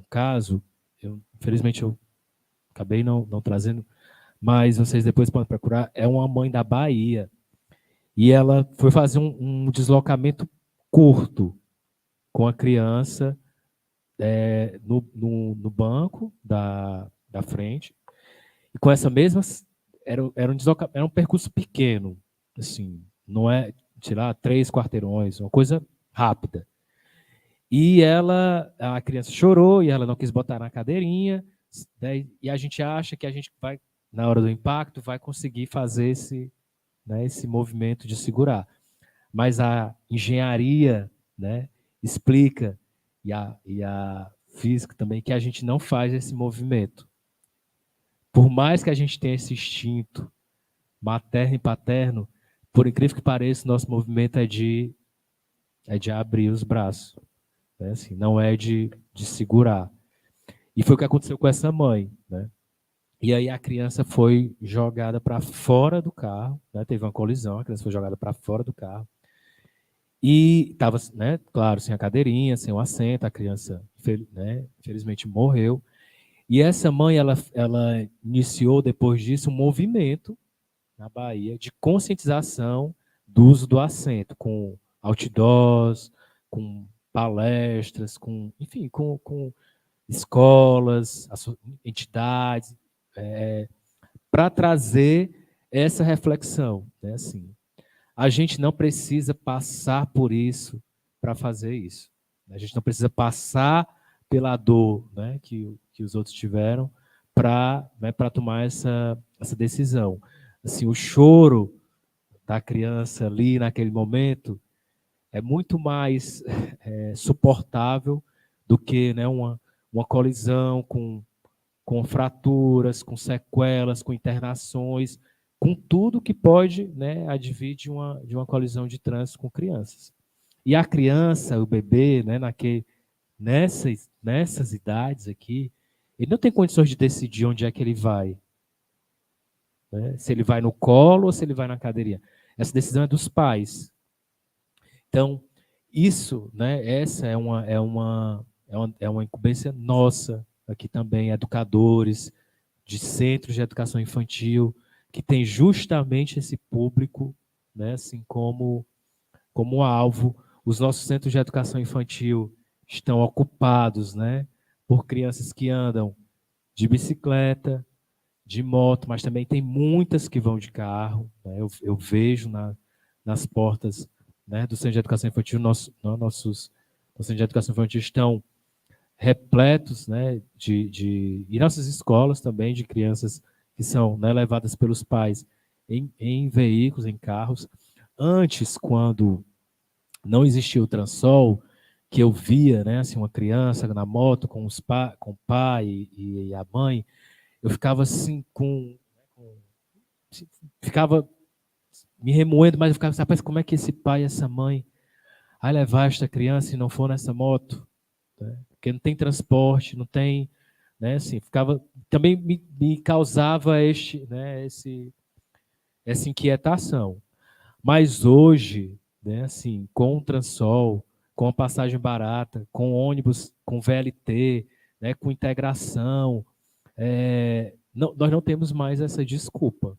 caso, infelizmente eu acabei não trazendo, mas vocês depois podem procurar, é uma mãe da Bahia, e ela foi fazer um deslocamento curto com a criança no banco da frente, e com essa mesma, era um percurso pequeno, assim, não é, sei lá, 3 quarteirões, uma coisa rápida. E a criança chorou e ela não quis botar na cadeirinha, né, e a gente acha que a gente vai, na hora do impacto, vai conseguir fazer esse movimento de segurar. Mas a engenharia, né, explica, e a física também, que a gente não faz esse movimento. Por mais que a gente tenha esse instinto materno e paterno, por incrível que pareça, nosso movimento é de abrir os braços, né? Assim, não é de segurar. E foi o que aconteceu com essa mãe, né? E aí a criança foi jogada para fora do carro, né? Teve uma colisão, a criança foi jogada para fora do carro. E estava, né, claro, sem a cadeirinha, sem o assento, a criança, né, infelizmente morreu. E essa mãe, ela iniciou, depois disso, um movimento na Bahia de conscientização do uso do assento, com outdoors, com palestras, enfim, com escolas, entidades, para trazer essa reflexão, né? Assim, a gente não precisa passar por isso para fazer isso. A gente não precisa passar pela dor, né, que os outros tiveram para tomar essa decisão. Assim, o choro da criança ali naquele momento é muito mais suportável do que, né, uma colisão com fraturas, com sequelas, com internações, com tudo que pode, né, advir de uma colisão de trânsito com crianças. E a criança, o bebê, né, nessas idades aqui, ele não tem condições de decidir onde é que ele vai, né? Se ele vai no colo ou se ele vai na cadeirinha. Essa decisão é dos pais. Então, isso, né, essa é uma incumbência nossa aqui também, educadores de centros de educação infantil, que tem justamente esse público, né, assim, como alvo. Os nossos centros de educação infantil estão ocupados, né, por crianças que andam de bicicleta, de moto, mas também tem muitas que vão de carro, né? Eu vejo nas portas, né, do Centro de Educação Infantil, nossos centros de educação infantil estão repletos, né, e nossas escolas também, de crianças que são, né, levadas pelos pais em veículos, em carros. Antes, quando não existia o Transol, que eu via, né, assim, uma criança na moto com com o pai e a mãe, eu ficava assim ficava me remoendo, mas eu ficava, rapaz, como é que esse pai e essa mãe vai levar esta criança se não for nessa moto? Né? Porque não tem transporte, não tem, né, assim, ficava, também me causava né, essa inquietação. Mas hoje, né, assim, com o Transol, com a passagem barata, com ônibus, com VLT, né, com integração, nós não temos mais essa desculpa.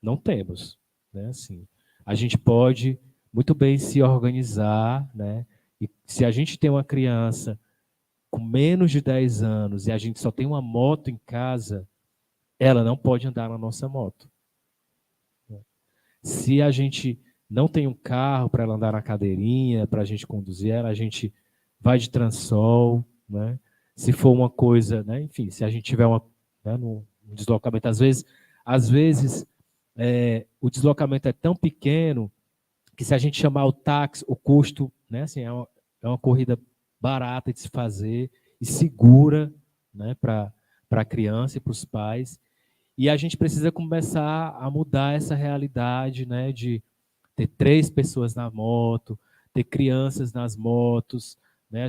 Não temos, né, assim. A gente pode muito bem se organizar, né? E se a gente tem uma criança com menos de 10 anos e a gente só tem uma moto em casa, ela não pode andar na nossa moto. Se a gente não tem um carro para ela andar na cadeirinha, para a gente conduzir ela, a gente vai de Transol, né? Se for uma coisa, né? Enfim, se a gente tiver né, um deslocamento, às vezes o deslocamento é tão pequeno que se a gente chamar o táxi, o custo, né? Assim, é uma corrida barata de se fazer e segura, né? Para a criança e para os pais. E a gente precisa começar a mudar essa realidade, né, de ter 3 pessoas na moto, ter crianças nas motos, né,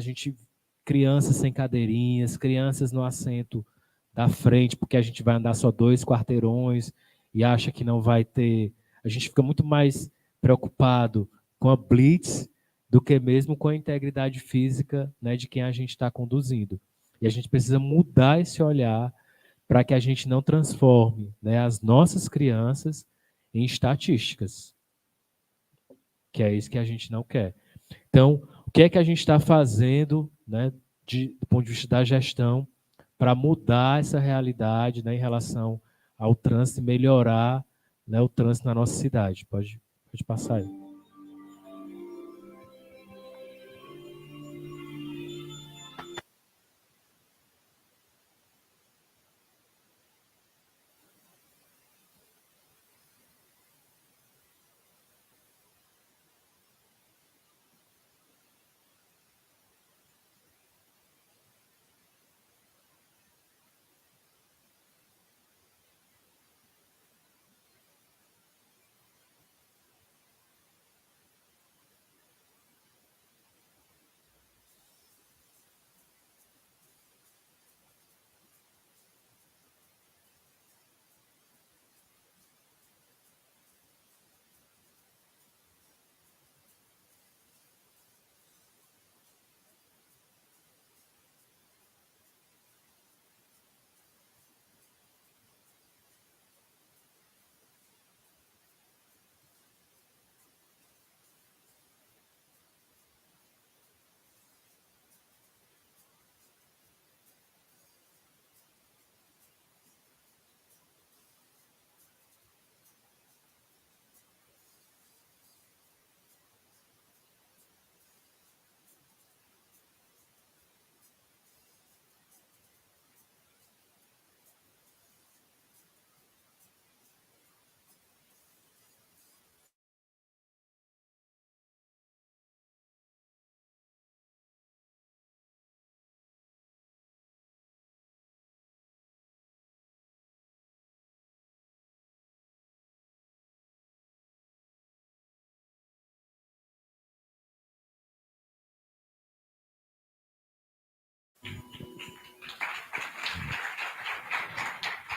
crianças sem cadeirinhas, crianças no assento da frente, porque a gente vai andar só 2 quarteirões e acha que não vai ter. A gente fica muito mais preocupado com a blitz do que mesmo com a integridade física, né, de quem a gente está conduzindo. E a gente precisa mudar esse olhar para que a gente não transforme, né, as nossas crianças em estatísticas, que é isso que a gente não quer. Então, o que é que a gente está fazendo, né, do ponto de vista da gestão, para mudar essa realidade, né, em relação ao trânsito e melhorar, né, o trânsito na nossa cidade? Pode passar aí.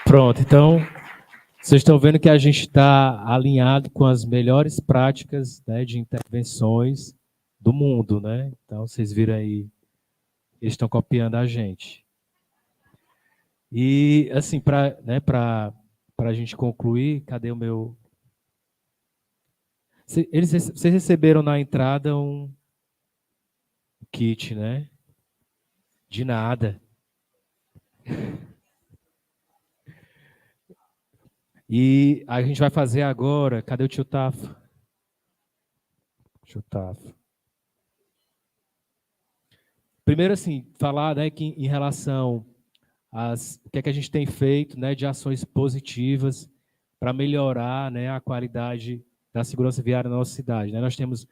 Pronto, então vocês estão vendo que a gente está alinhado com as melhores práticas, né, de intervenções do mundo, né? Então vocês viram aí, eles estão copiando a gente. E assim, para a gente concluir, cadê o meu? Vocês receberam na entrada um kit, né? De nada. E a gente vai fazer agora. Cadê o tio Tafo? Tio Tafo. Primeiro, assim, falar, né, que em relação o que é que a gente tem feito, né, de ações positivas para melhorar, né, a qualidade da segurança viária na nossa cidade, né? Nós temos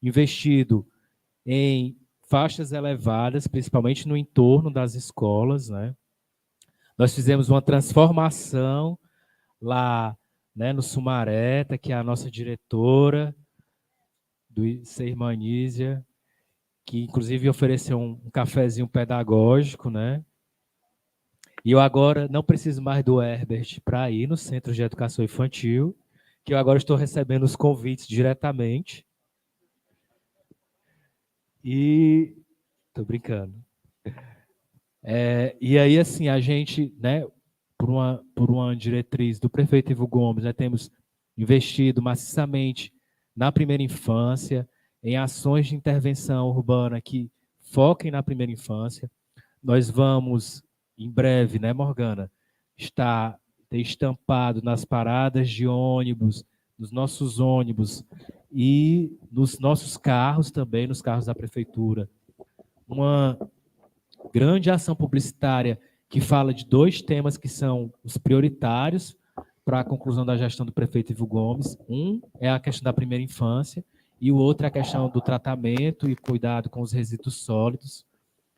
investido em faixas elevadas, principalmente no entorno das escolas, né? Nós fizemos uma transformação lá, né, no Sumaré, que é a nossa diretora, do Irmã Nísia, que inclusive ofereceu um cafezinho pedagógico, né? E eu agora não preciso mais do Herbert para ir no Centro de Educação Infantil, que eu agora estou recebendo os convites diretamente. E tô brincando. E aí, assim, a gente, né, por uma diretriz do prefeito Ivo Gomes, né, temos investido maciçamente na primeira infância, em ações de intervenção urbana que foquem na primeira infância. Nós vamos, em breve, né, Morgana, ter estampado nas paradas de ônibus, nos nossos ônibus e nos nossos carros também, nos carros da prefeitura, uma grande ação publicitária que fala de 2 temas que são os prioritários para a conclusão da gestão do prefeito Ivo Gomes. Um é a questão da primeira infância e o outro é a questão do tratamento e cuidado com os resíduos sólidos.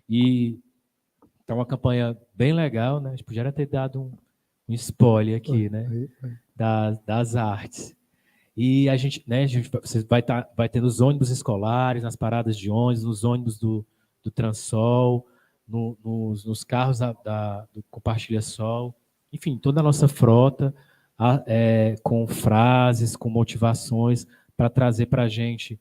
E tá uma campanha bem legal, né? A gente poderia ter dado um spoiler aqui, né? Das artes. E a gente, né, você vai ter nos ônibus escolares, nas paradas de ônibus, nos ônibus do Transol, nos carros do Compartilha Sol, enfim, toda a nossa frota com frases, com motivações para trazer para a gente,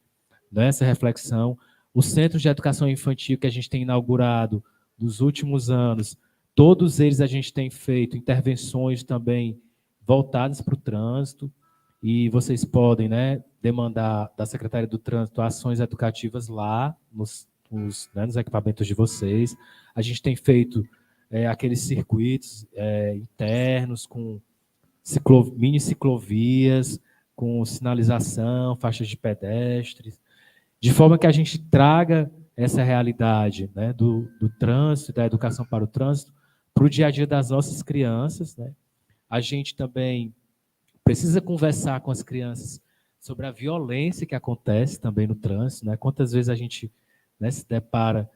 né, essa reflexão. O Centro de Educação Infantil que a gente tem inaugurado nos últimos anos, todos eles a gente tem feito intervenções também voltadas para o trânsito, e vocês podem, né, demandar da Secretaria do Trânsito ações educativas lá nos equipamentos de vocês. A gente tem feito aqueles circuitos internos com mini ciclovias, com sinalização, faixas de pedestres, de forma que a gente traga essa realidade, né, do trânsito, da educação para o trânsito, para o dia a dia das nossas crianças, né? A gente também precisa conversar com as crianças sobre a violência que acontece também no trânsito, né? Quantas vezes a gente, né, se depara...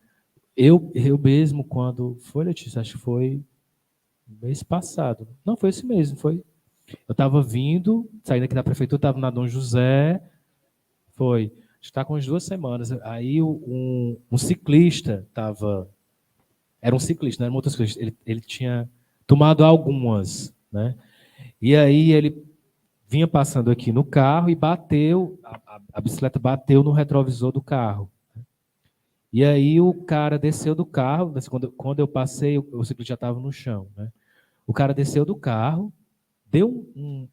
Eu mesmo, quando... Foi, Letícia? Acho que foi mês passado. Não, foi esse mesmo, foi. Eu estava saindo aqui da prefeitura, estava na Dom José, acho que está com umas 2 semanas. Aí um ciclista estava... Era um ciclista, não era um motociclista. Ele tinha tomado algumas, né? E aí ele vinha passando aqui no carro e bateu, a bicicleta bateu no retrovisor do carro. E aí o cara desceu do carro, quando eu passei, o ciclista já estava no chão, né? O cara desceu do carro, deu um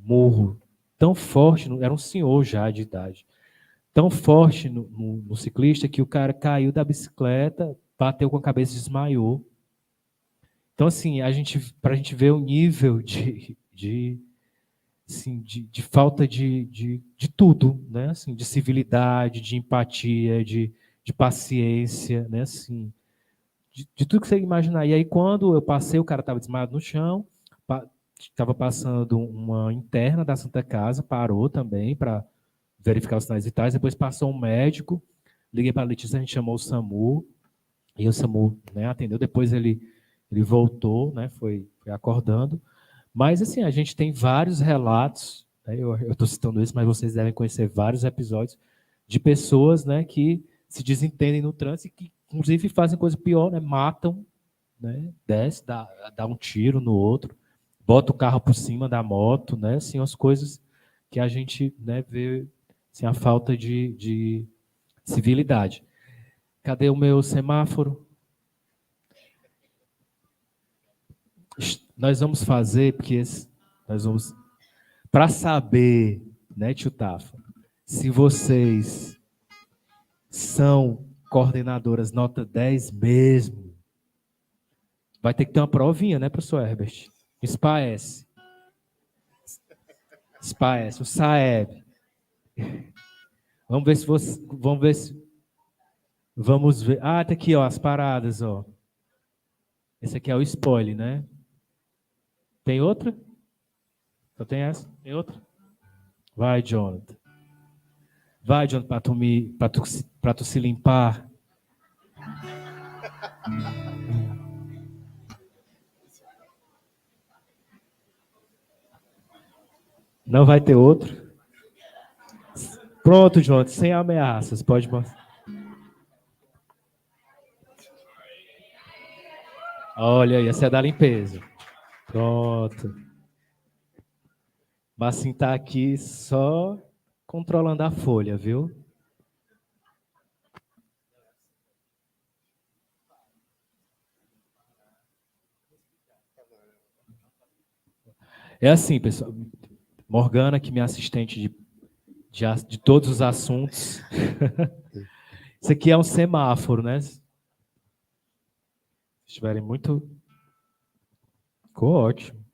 morro tão forte, era um senhor já de idade, tão forte no ciclista que o cara caiu da bicicleta, bateu com a cabeça e desmaiou. Então, assim, para a gente ver o nível de falta de tudo, né? Assim, de civilidade, de empatia, de paciência, né? Assim, de tudo que você imaginar. E aí, quando eu passei, o cara estava desmaiado no chão, estava passando uma interna da Santa Casa, parou também para verificar os sinais vitais, depois passou um médico, liguei para a Letícia, a gente chamou o SAMU, e o SAMU, né, atendeu, depois ele voltou, né, foi acordando. Mas, assim, a gente tem vários relatos, né, eu estou citando isso, mas vocês devem conhecer vários episódios de pessoas, né, que se desentendem no trânsito e que, inclusive, fazem coisa pior, né, matam, né, desce, dá um tiro no outro, bota o carro por cima da moto, né, assim, as coisas que a gente, né, vê assim, a falta de civilidade. Cadê o meu semáforo? Nós vamos fazer, porque nós vamos... Para saber, né, tio Tafa, se vocês são coordenadoras nota 10 mesmo, vai ter que ter uma provinha, né, professor Herbert? SPAES. O SAEB. Vamos ver se você... Vamos ver. Ah, tá aqui, ó, as paradas, ó. Esse aqui é o spoiler, né? Tem outra? Só tem essa? Tem outra? Vai, Jonathan. Vai, Jonathan, para tu se limpar. Não vai ter outro? Pronto, João, sem ameaças, pode mostrar. Olha aí, essa é da limpeza. Pronto. Massim tá aqui só controlando a folha, viu? É assim, pessoal. Morgana, que é minha assistente de todos os assuntos. Isso aqui é um semáforo, né? Se estiverem muito... Ficou ótimo.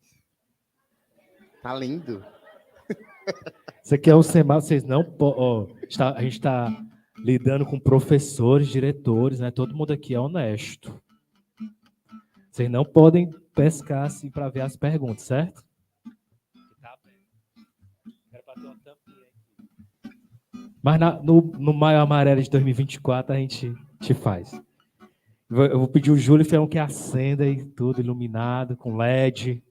Tá lindo. Isso aqui é um semáforo. Vocês não podem... A gente está lidando com professores, diretores, né? Todo mundo aqui é honesto. Vocês não podem pescar assim para ver as perguntas, certo? Mas no Maio Amarelo de 2024 a gente faz. Eu vou pedir o Júlio que acenda e tudo iluminado, com LED.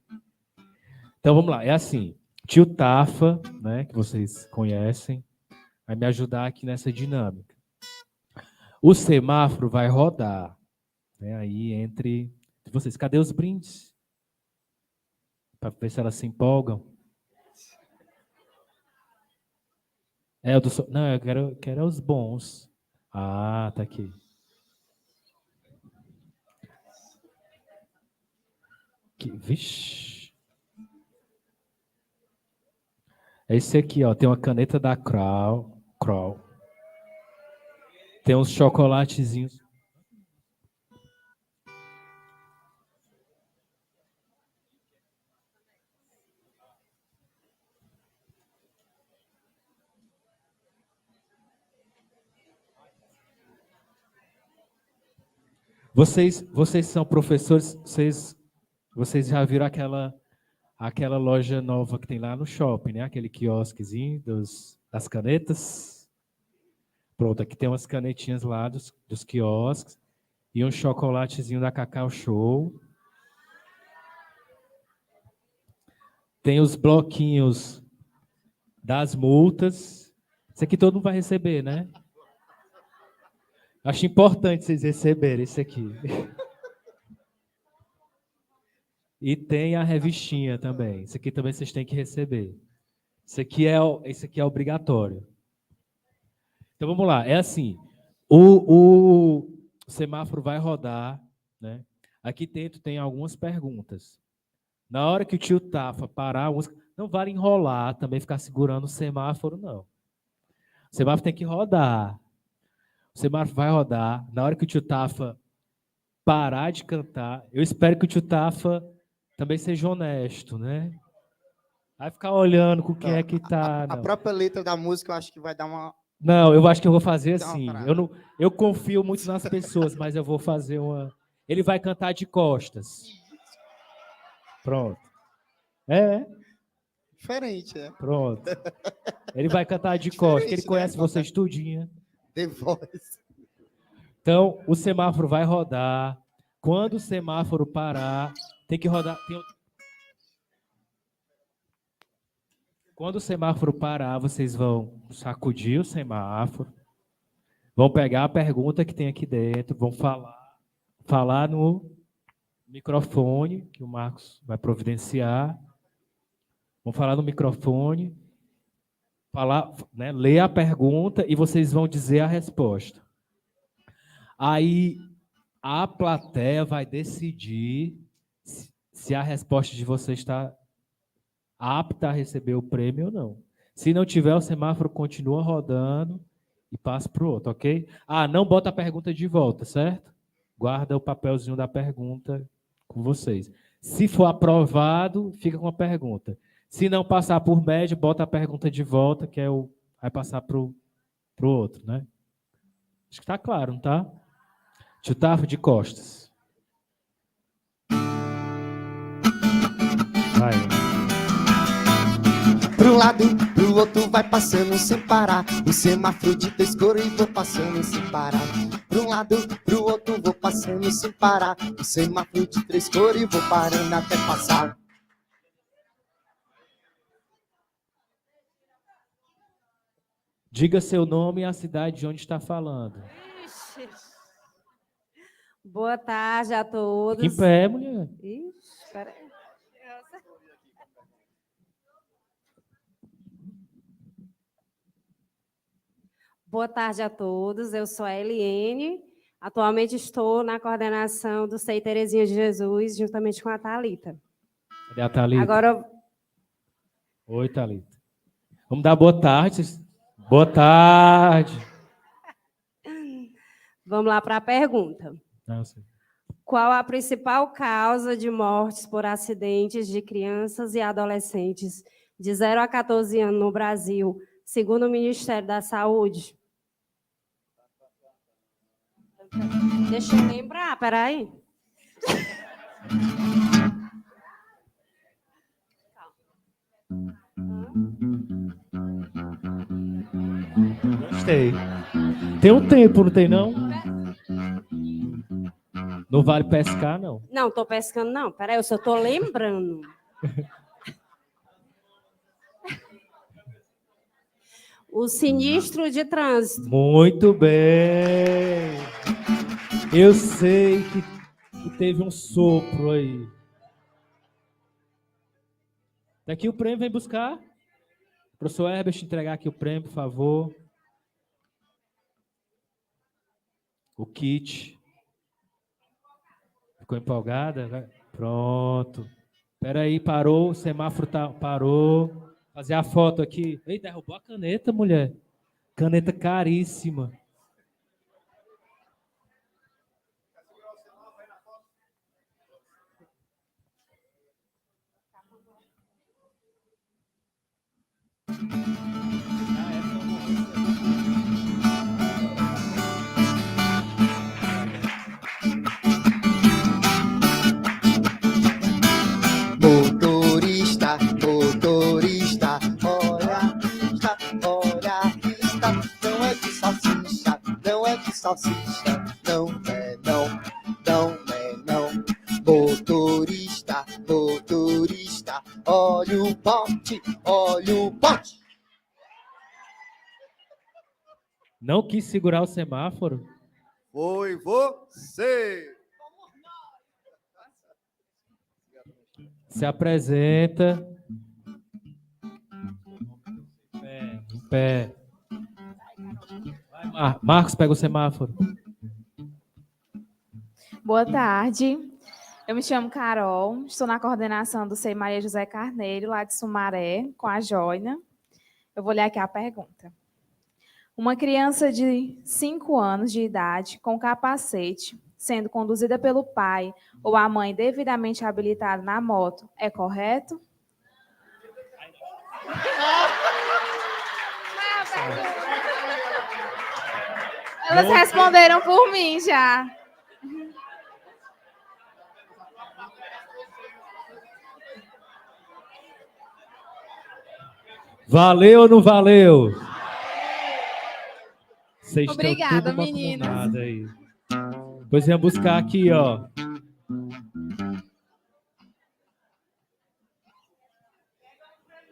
Então vamos lá, é assim. Tio Tafa, né, que vocês conhecem, vai me ajudar aqui nessa dinâmica. O semáforo vai rodar, né, aí entre vocês. Cadê os brindes? Para ver se elas se empolgam. Não, eu quero os bons. Ah, tá aqui. Vixe. Esse aqui, ó, tem uma caneta da Kroll. Tem uns chocolatezinhos. Vocês são professores, vocês já viram aquela loja nova que tem lá no shopping, né? Aquele quiosquezinho das canetas. Pronto, aqui tem umas canetinhas lá dos quiosques e um chocolatezinho da Cacau Show. Tem os bloquinhos das multas. Isso aqui todo mundo vai receber, né? Acho importante vocês receberem isso aqui. E tem a revistinha também. Isso aqui também vocês têm que receber. Isso aqui é obrigatório. Então vamos lá. É assim. O semáforo vai rodar, né? Aqui dentro tem algumas perguntas. Na hora que o tio Tafa parar, não vale enrolar, também ficar segurando o semáforo, não. O semáforo tem que rodar. O semáforo vai rodar. Na hora que o tio Tafa parar de cantar, eu espero que o tio Tafa também seja honesto, né? Vai ficar olhando com quem é que tá. A própria letra da música eu acho que vai dar uma... Não, eu acho que eu vou fazer assim. Eu confio muito nas pessoas, mas eu vou fazer uma... Ele vai cantar de costas. Pronto. Diferente, né? Pronto. Ele vai cantar de costas, ele conhece vocês tudinho. The Voice. Então, o semáforo vai rodar. Quando o semáforo parar, tem que rodar... Quando o semáforo parar, vocês vão sacudir o semáforo, vão pegar a pergunta que tem aqui dentro, vão falar no microfone, que o Marcos vai providenciar, vão falar no microfone, ler a pergunta e vocês vão dizer a resposta. Aí a plateia vai decidir se a resposta de vocês está apta a receber o prêmio ou não. Se não tiver, o semáforo continua rodando e passa para o outro, ok? Não bota a pergunta de volta, certo? Guarda o papelzinho da pergunta com vocês. Se for aprovado, fica com a pergunta. Se não passar por média, bota a pergunta de volta, que vai passar para o outro, né? Acho que está claro, não está? Tio Tafa de costas. Vai. Pra um lado, pro outro vai passando sem parar. O semáforo de três cores e vou passando sem parar. Pra um lado, pro outro vou passando sem parar. O semáforo de três cores e vou parando até passar. Diga seu nome e a cidade de onde está falando. Ixi. Boa tarde a todos. Fique em pé, mulher. Ixi, peraí. Boa tarde a todos. Eu sou a Eliene. Atualmente estou na coordenação do SEI Terezinha de Jesus, juntamente com a Thalita. Cadê a Thalita? Agora, Oi, Thalita. Vamos dar boa tarde. Boa tarde. vamos lá para a pergunta. Não, sei. Qual a principal causa de mortes por acidentes de crianças e adolescentes de 0 a 14 anos no Brasil, segundo o Ministério da Saúde? Deixa eu lembrar, peraí. Gostei. Tem um tempo, não tem não? Não vale pescar, não. Não, estou pescando, não. Peraí, eu só estou lembrando. O sinistro de trânsito. Muito bem. Eu sei que teve um sopro aí. Daqui o prêmio, vem buscar. Professor Herbert, entregar aqui o prêmio, por favor. O kit. Ficou empolgada? Vai. Pronto. Espera aí, parou. O semáforo parou. Fazer a foto aqui. Ei, derrubou a caneta, mulher. Caneta caríssima. Motorista, motorista, olha a pista, olha a pista. Não é de salsicha, não é de salsicha. Não é não, não é não. Motorista, motorista, olha o bote, olha o bote. Não quis segurar o semáforo? Foi você. Se apresenta. Em pé. Vai, Marcos, pega o semáforo. Boa tarde, eu me chamo Carol, estou na coordenação do SEI Maria José Carneiro, lá de Sumaré, com a Joina. Eu vou ler aqui a pergunta. Uma criança de 5 anos de idade, com capacete, sendo conduzida pelo pai ou a mãe devidamente habilitada na moto, é correto? Elas responderam por mim já. Valeu ou não valeu? Vocês Obrigada, estão tudo meninas. macunadas aí. Depois venha buscar aqui, ó.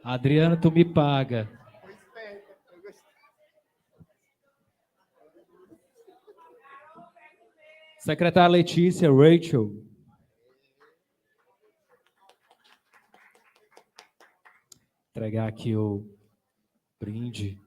Adriana, tu me paga. Secretária Letícia, Rachel. Entregar aqui o brinde.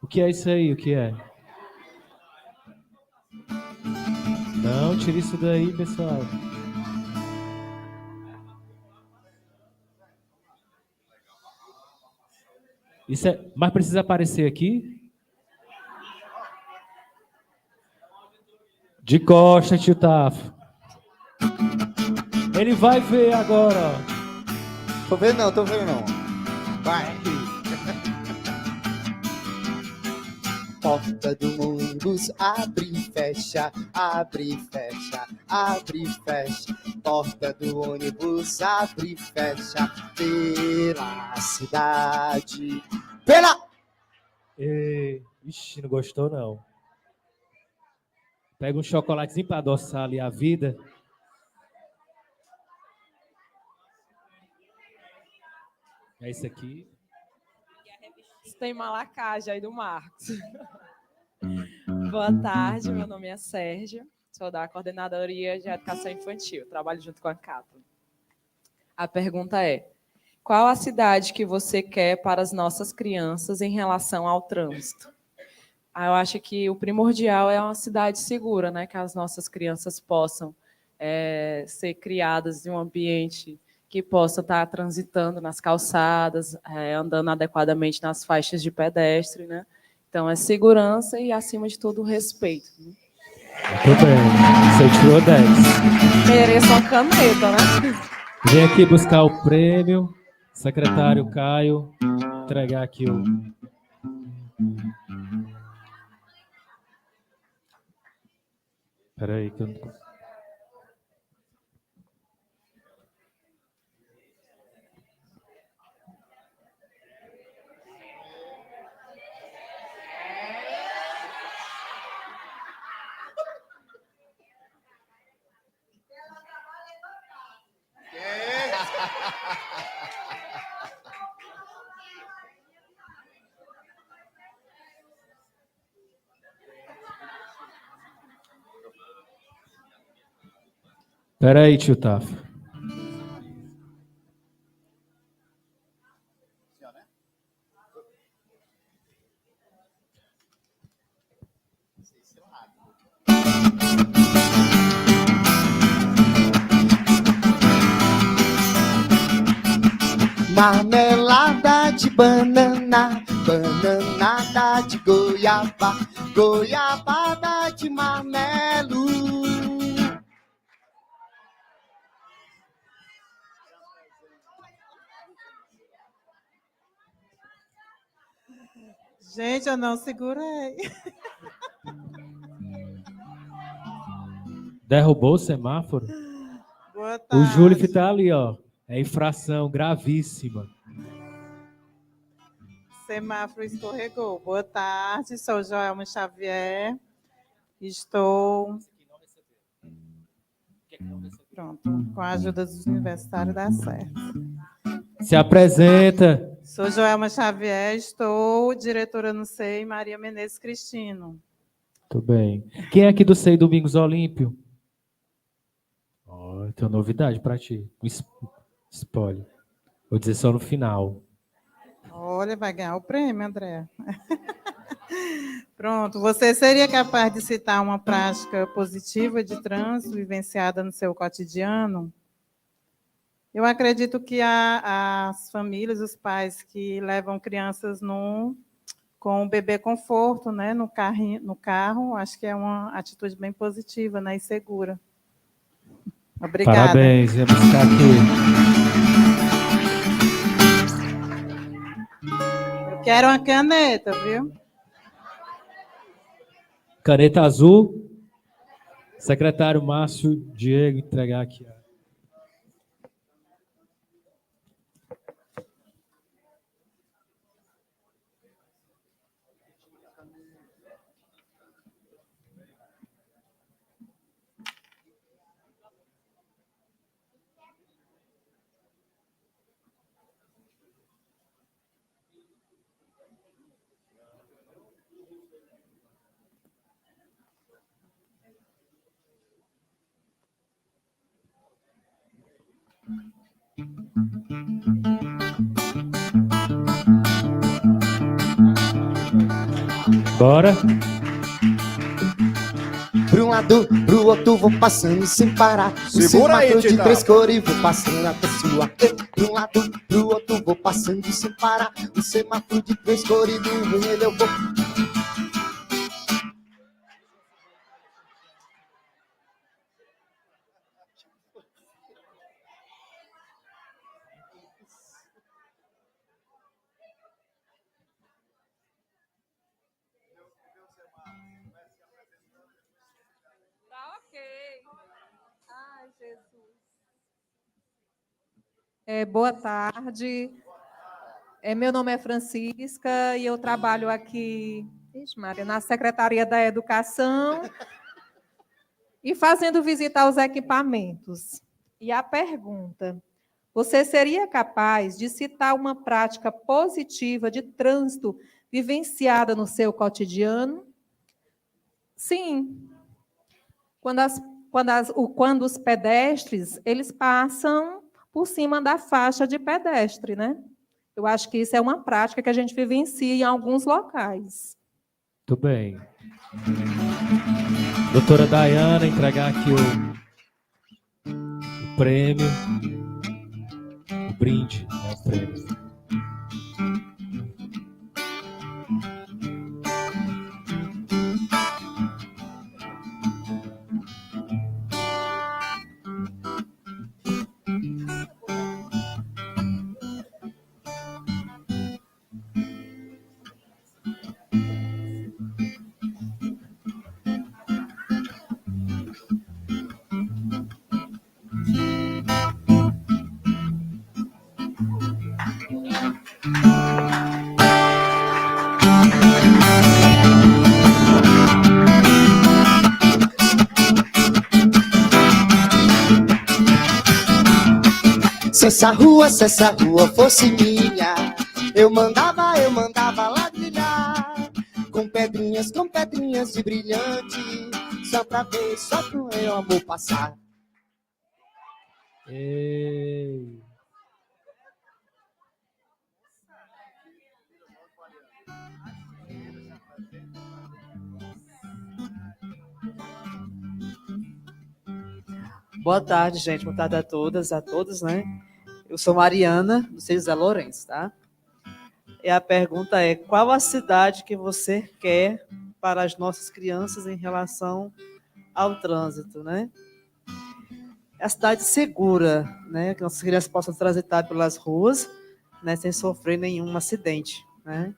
O que é isso aí? O que é? Não, tira isso daí, pessoal. Isso é... Mas precisa aparecer aqui? De costa, tio Tafo. Ele vai ver agora, ó. Tô vendo não. Vai. Porta do ônibus abre e fecha, abre e fecha, abre e fecha. Porta do ônibus abre e fecha pela cidade. Ixi, não gostou, não. Pega um chocolatezinho para adoçar ali a vida. É isso aqui. Tem Malacage aí do Marcos. Boa tarde, meu nome é Sérgio, sou da Coordenadoria de Educação Infantil, trabalho junto com a CAPA. A pergunta é: qual a cidade que você quer para as nossas crianças em relação ao trânsito? Eu acho que o primordial é uma cidade segura, né? Que as nossas crianças possam ser criadas em um ambiente que possa estar transitando nas calçadas, andando adequadamente nas faixas de pedestre, né? Então, é segurança e, acima de tudo, respeito. Né? Muito bem. Você tirou 10. Mereço uma caneta, né? Vem aqui buscar o prêmio. Secretário Caio, entregar aqui o... Espera aí que eu não... Espera aí, tio Tafo. Marmelada de banana, bananada de goiaba, goiabada de marmelo. Gente, eu não segurei. Derrubou o semáforo? Boa tarde. O Júlio está ali, ó. É infração gravíssima. Semáforo escorregou. Boa tarde, sou Joelma Xavier. Estou... Pronto, com a ajuda dos universitários dá certo. Se apresenta. Sou Joelma Xavier, estou diretora no SEI Maria Menezes Cristino. Muito bem. Quem é aqui do SEI Domingos Olímpio? Oh, tenho novidade para ti. Spoiler. Vou dizer só no final. Olha, vai ganhar o prêmio, André. Pronto, você seria capaz de citar uma prática positiva de trânsito vivenciada no seu cotidiano? Eu acredito que as famílias, os pais que levam crianças com o bebê conforto, né, no carro, acho que é uma atitude bem positiva, né, e segura. Obrigada. Parabéns, vamos buscar aqui. Eu quero uma caneta, viu? Caneta azul. Secretário Márcio Diego, entregar aqui. Bora. Pra um lado, pro outro, vou passando sem parar. O Segura aí, semáforo de Tita. 3 cores, vou passando até sua. Pra um lado, pro outro, vou passando sem parar. O semáforo de 3 cores, do vermelho eu vou. Boa tarde. Meu nome é Francisca e eu trabalho aqui, Maria, na Secretaria da Educação e fazendo visita aos equipamentos. E a pergunta: você seria capaz de citar uma prática positiva de trânsito vivenciada no seu cotidiano? Sim. Quando os pedestres, eles passam por cima da faixa de pedestre, né? Eu acho que isso é uma prática que a gente vivencia em alguns locais. Muito bem. Doutora Dayana, entregar aqui o prêmio, o brinde, né, o prêmio. Se essa rua fosse minha, eu mandava ladrilhar com pedrinhas de brilhante, só pra ver, só pro meu amor passar. Ei. Boa tarde, gente. Boa tarde a todos, né? Eu sou Mariana, do São José Lourenço, tá? E a pergunta é: qual a cidade que você quer para as nossas crianças em relação ao trânsito, né? É a cidade segura, né? Que nossas crianças possam transitar pelas ruas, né? Sem sofrer nenhum acidente, né?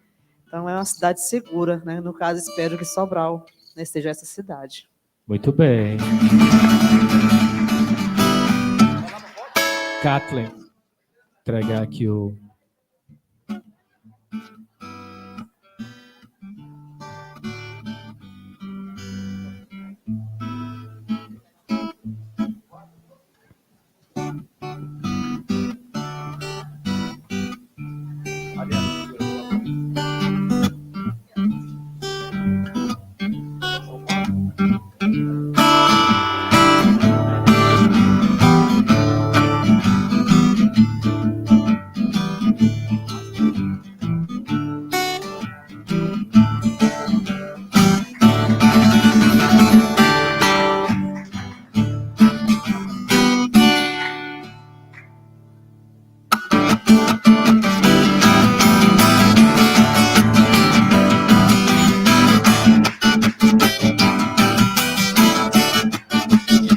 Então, é uma cidade segura, né? No caso, espero que Sobral, né, esteja essa cidade. Muito bem. Kathleen, entregar aqui o...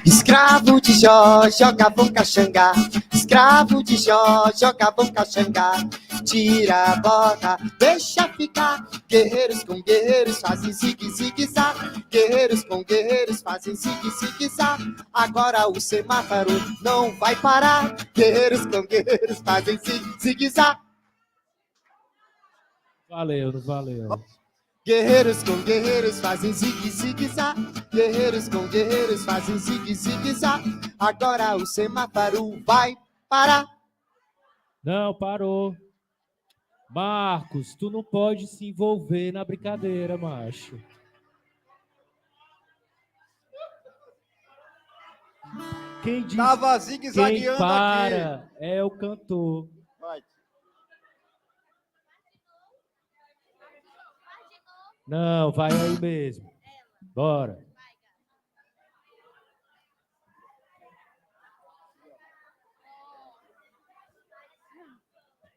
Escravo de Jó, jogavam caxangá. Escravo de Jó, jogavam caxangá. Tira a bota, deixa ficar. Guerreiros com guerreiros fazem zigue-zigue-zá. Guerreiros com guerreiros fazem zigue-zigue-zá. Agora o semáforo não vai parar. Guerreiros com guerreiros fazem zigue-zigue-zá. Valeu, não valeu. Guerreiros com guerreiros fazem zigue-zigue-zá. Guerreiros com guerreiros fazem zigue-zigue-zá. Agora o semáforo vai parar. Não, parou. Marcos, tu não pode se envolver na brincadeira, macho. Quem diz, Tava quem zigue-zagueando para aqui. é o cantor. Vai. Não, vai aí mesmo. Bora.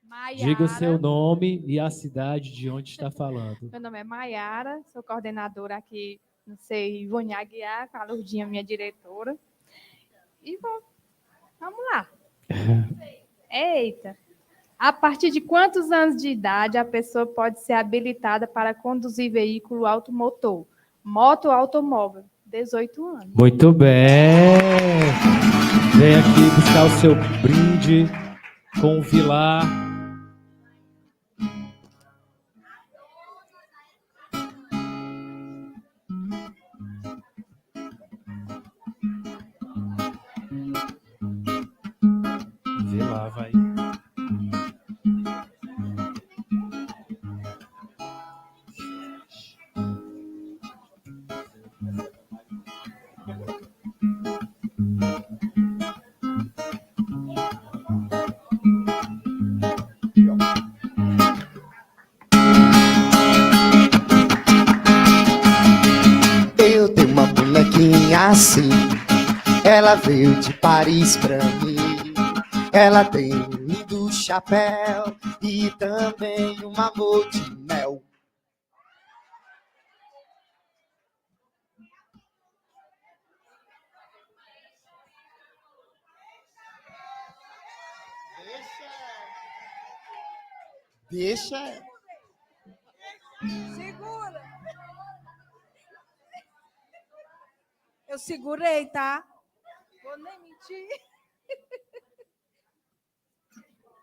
Maiara. Diga o seu nome e a cidade de onde está falando. Meu nome é Maiara, sou coordenadora aqui, não sei, Ivone Aguiar, com a Lourdinha, minha diretora. E vamos lá. Eita. A partir de quantos anos de idade a pessoa pode ser habilitada para conduzir veículo automotor? Moto ou automóvel? 18 anos. Muito bem. Vem aqui buscar o seu brinde com o Vilar. Vilar, vai. Eu tenho uma bonequinha assim, ela veio de Paris pra mim. Ela tem um lindo chapéu e também um amor de mel. Deixa. Segura. Eu segurei, tá? Vou nem mentir.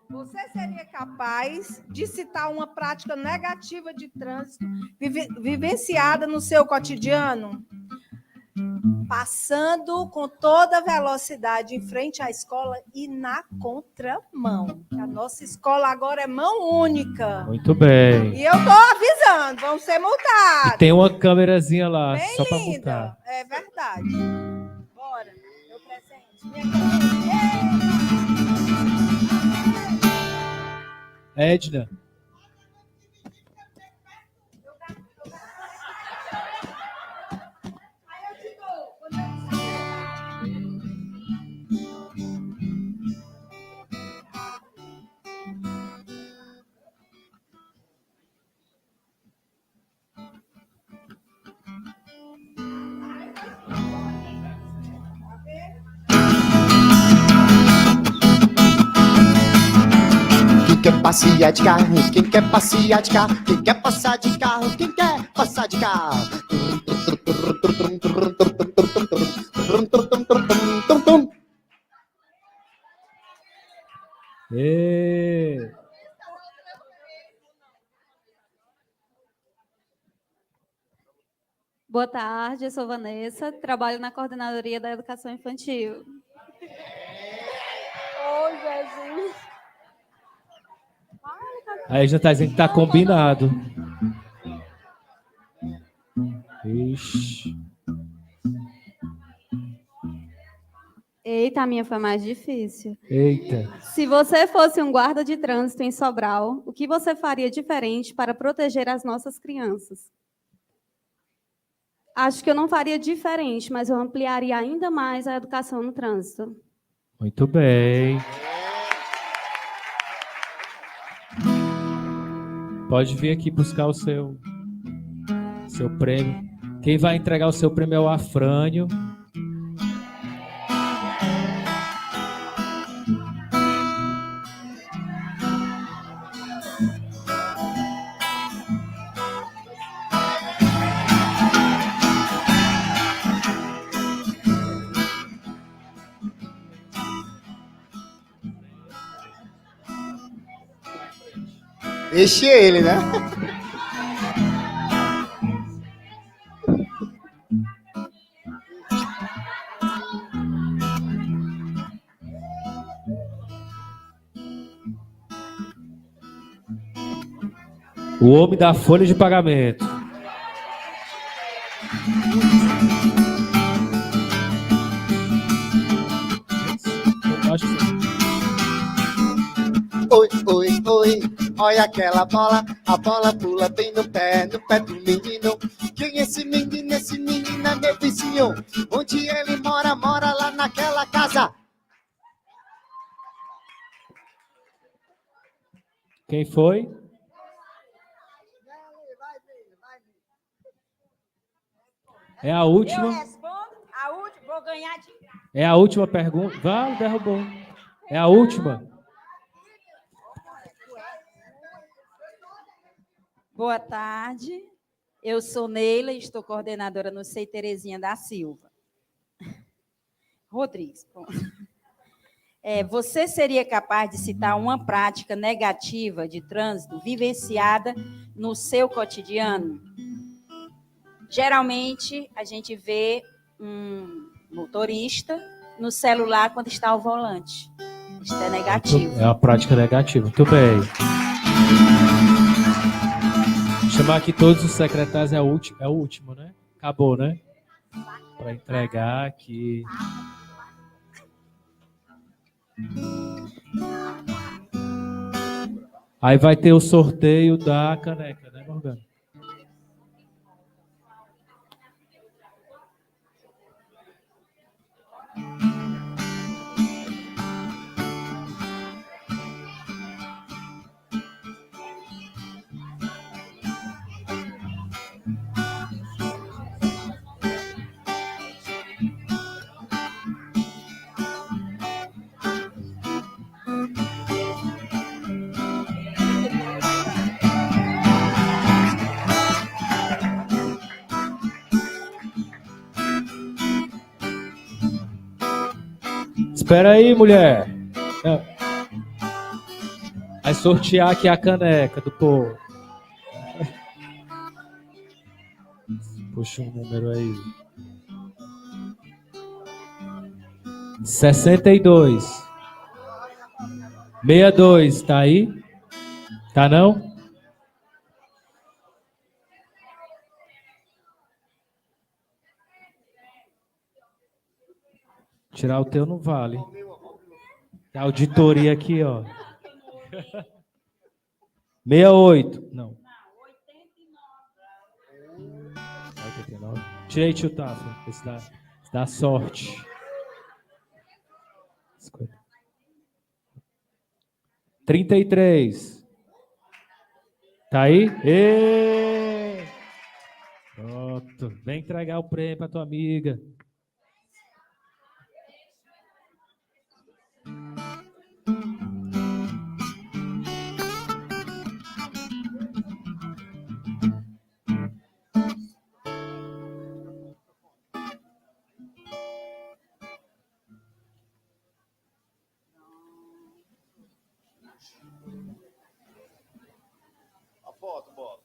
Você seria capaz de citar uma prática negativa de trânsito vivenciada no seu cotidiano? Passando com toda velocidade em frente à escola e na contramão. A nossa escola agora é mão única. Muito bem. E eu tô avisando, vão ser multados. E tem uma câmerazinha lá, Bem só para linda. multar. É verdade. Bora, meu presente. Minha câmera. Edna. Quem quer passear de carro? Quem quer passear de carro? Quem quer passar de carro? Quem quer passar de carro? Ê. Boa tarde, eu sou Vanessa, trabalho na Coordenadoria da Educação Infantil. Oh, Jesus. Aí já tá dizendo que tá combinado. Ixi. Eita, a minha foi mais difícil. Eita. Se você fosse um guarda de trânsito em Sobral, o que você faria diferente para proteger as nossas crianças? Acho que eu não faria diferente, mas eu ampliaria ainda mais a educação no trânsito. Muito bem. Pode vir aqui buscar o seu prêmio. Quem vai entregar o seu prêmio é o Afrânio. Deixe ele, né? O homem da folha de pagamento. Oi, oi, oi, olha aquela bola, a bola pula bem no pé do menino. Quem é esse menino? Esse menino é meu vizinho. Onde ele mora, mora lá naquela casa. Quem foi? É a última. Eu respondo, a última, vou ganhar de graça. É a última pergunta. Vale, derrubou. É a última. Boa tarde, eu sou Neila e estou coordenadora no SEI Terezinha da Silva. Rodrigues. Você seria capaz de citar uma prática negativa de trânsito vivenciada no seu cotidiano? Geralmente, a gente vê um motorista no celular quando está ao volante. Isso é negativo. É uma prática negativa. Muito bem. Vou chamar aqui todos os secretários. É o último, né? Acabou, né? Para entregar aqui. Aí vai ter o sorteio da caneca, né, Morgana? Espera aí, mulher. Vai sortear aqui a caneca do povo. Puxa um número aí. 62. 62, tá aí? Tá não? Tirar o teu não vale. A auditoria aqui, ó. 68. Não. 89. Tirei, tio Tafa. Esse dá sorte. 33. Tá aí? Ê! Pronto. Vem entregar o prêmio pra tua amiga. A foto, bola.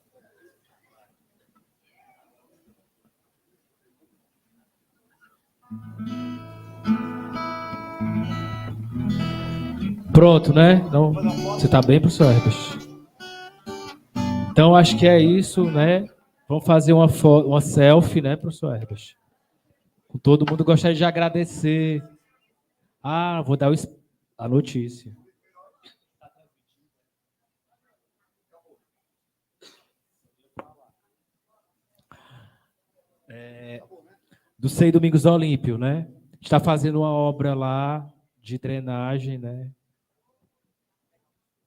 Pronto, né? Então, você tá bem, professor Herbert? Então, acho que é isso, né? Vamos fazer uma selfie, né, professor Herbert? Com todo mundo. Gostaria de agradecer. Vou dar a notícia. Do Sei Domingos Olímpio, né? Está fazendo uma obra lá de drenagem, né?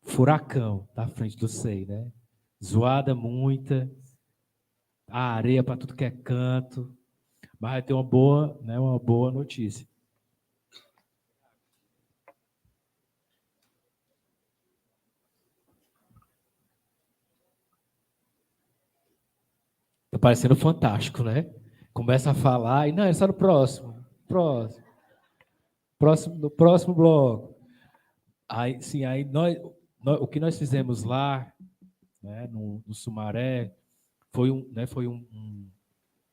Furacão, na frente do Sei, né? Zoada muita, a areia para tudo que é canto, mas vai ter uma boa notícia. Tá parecendo fantástico, né? Começa a falar e não, é só no próximo. No próximo bloco. Aí, sim, aí o que nós fizemos lá, né, no Sumaré, foi um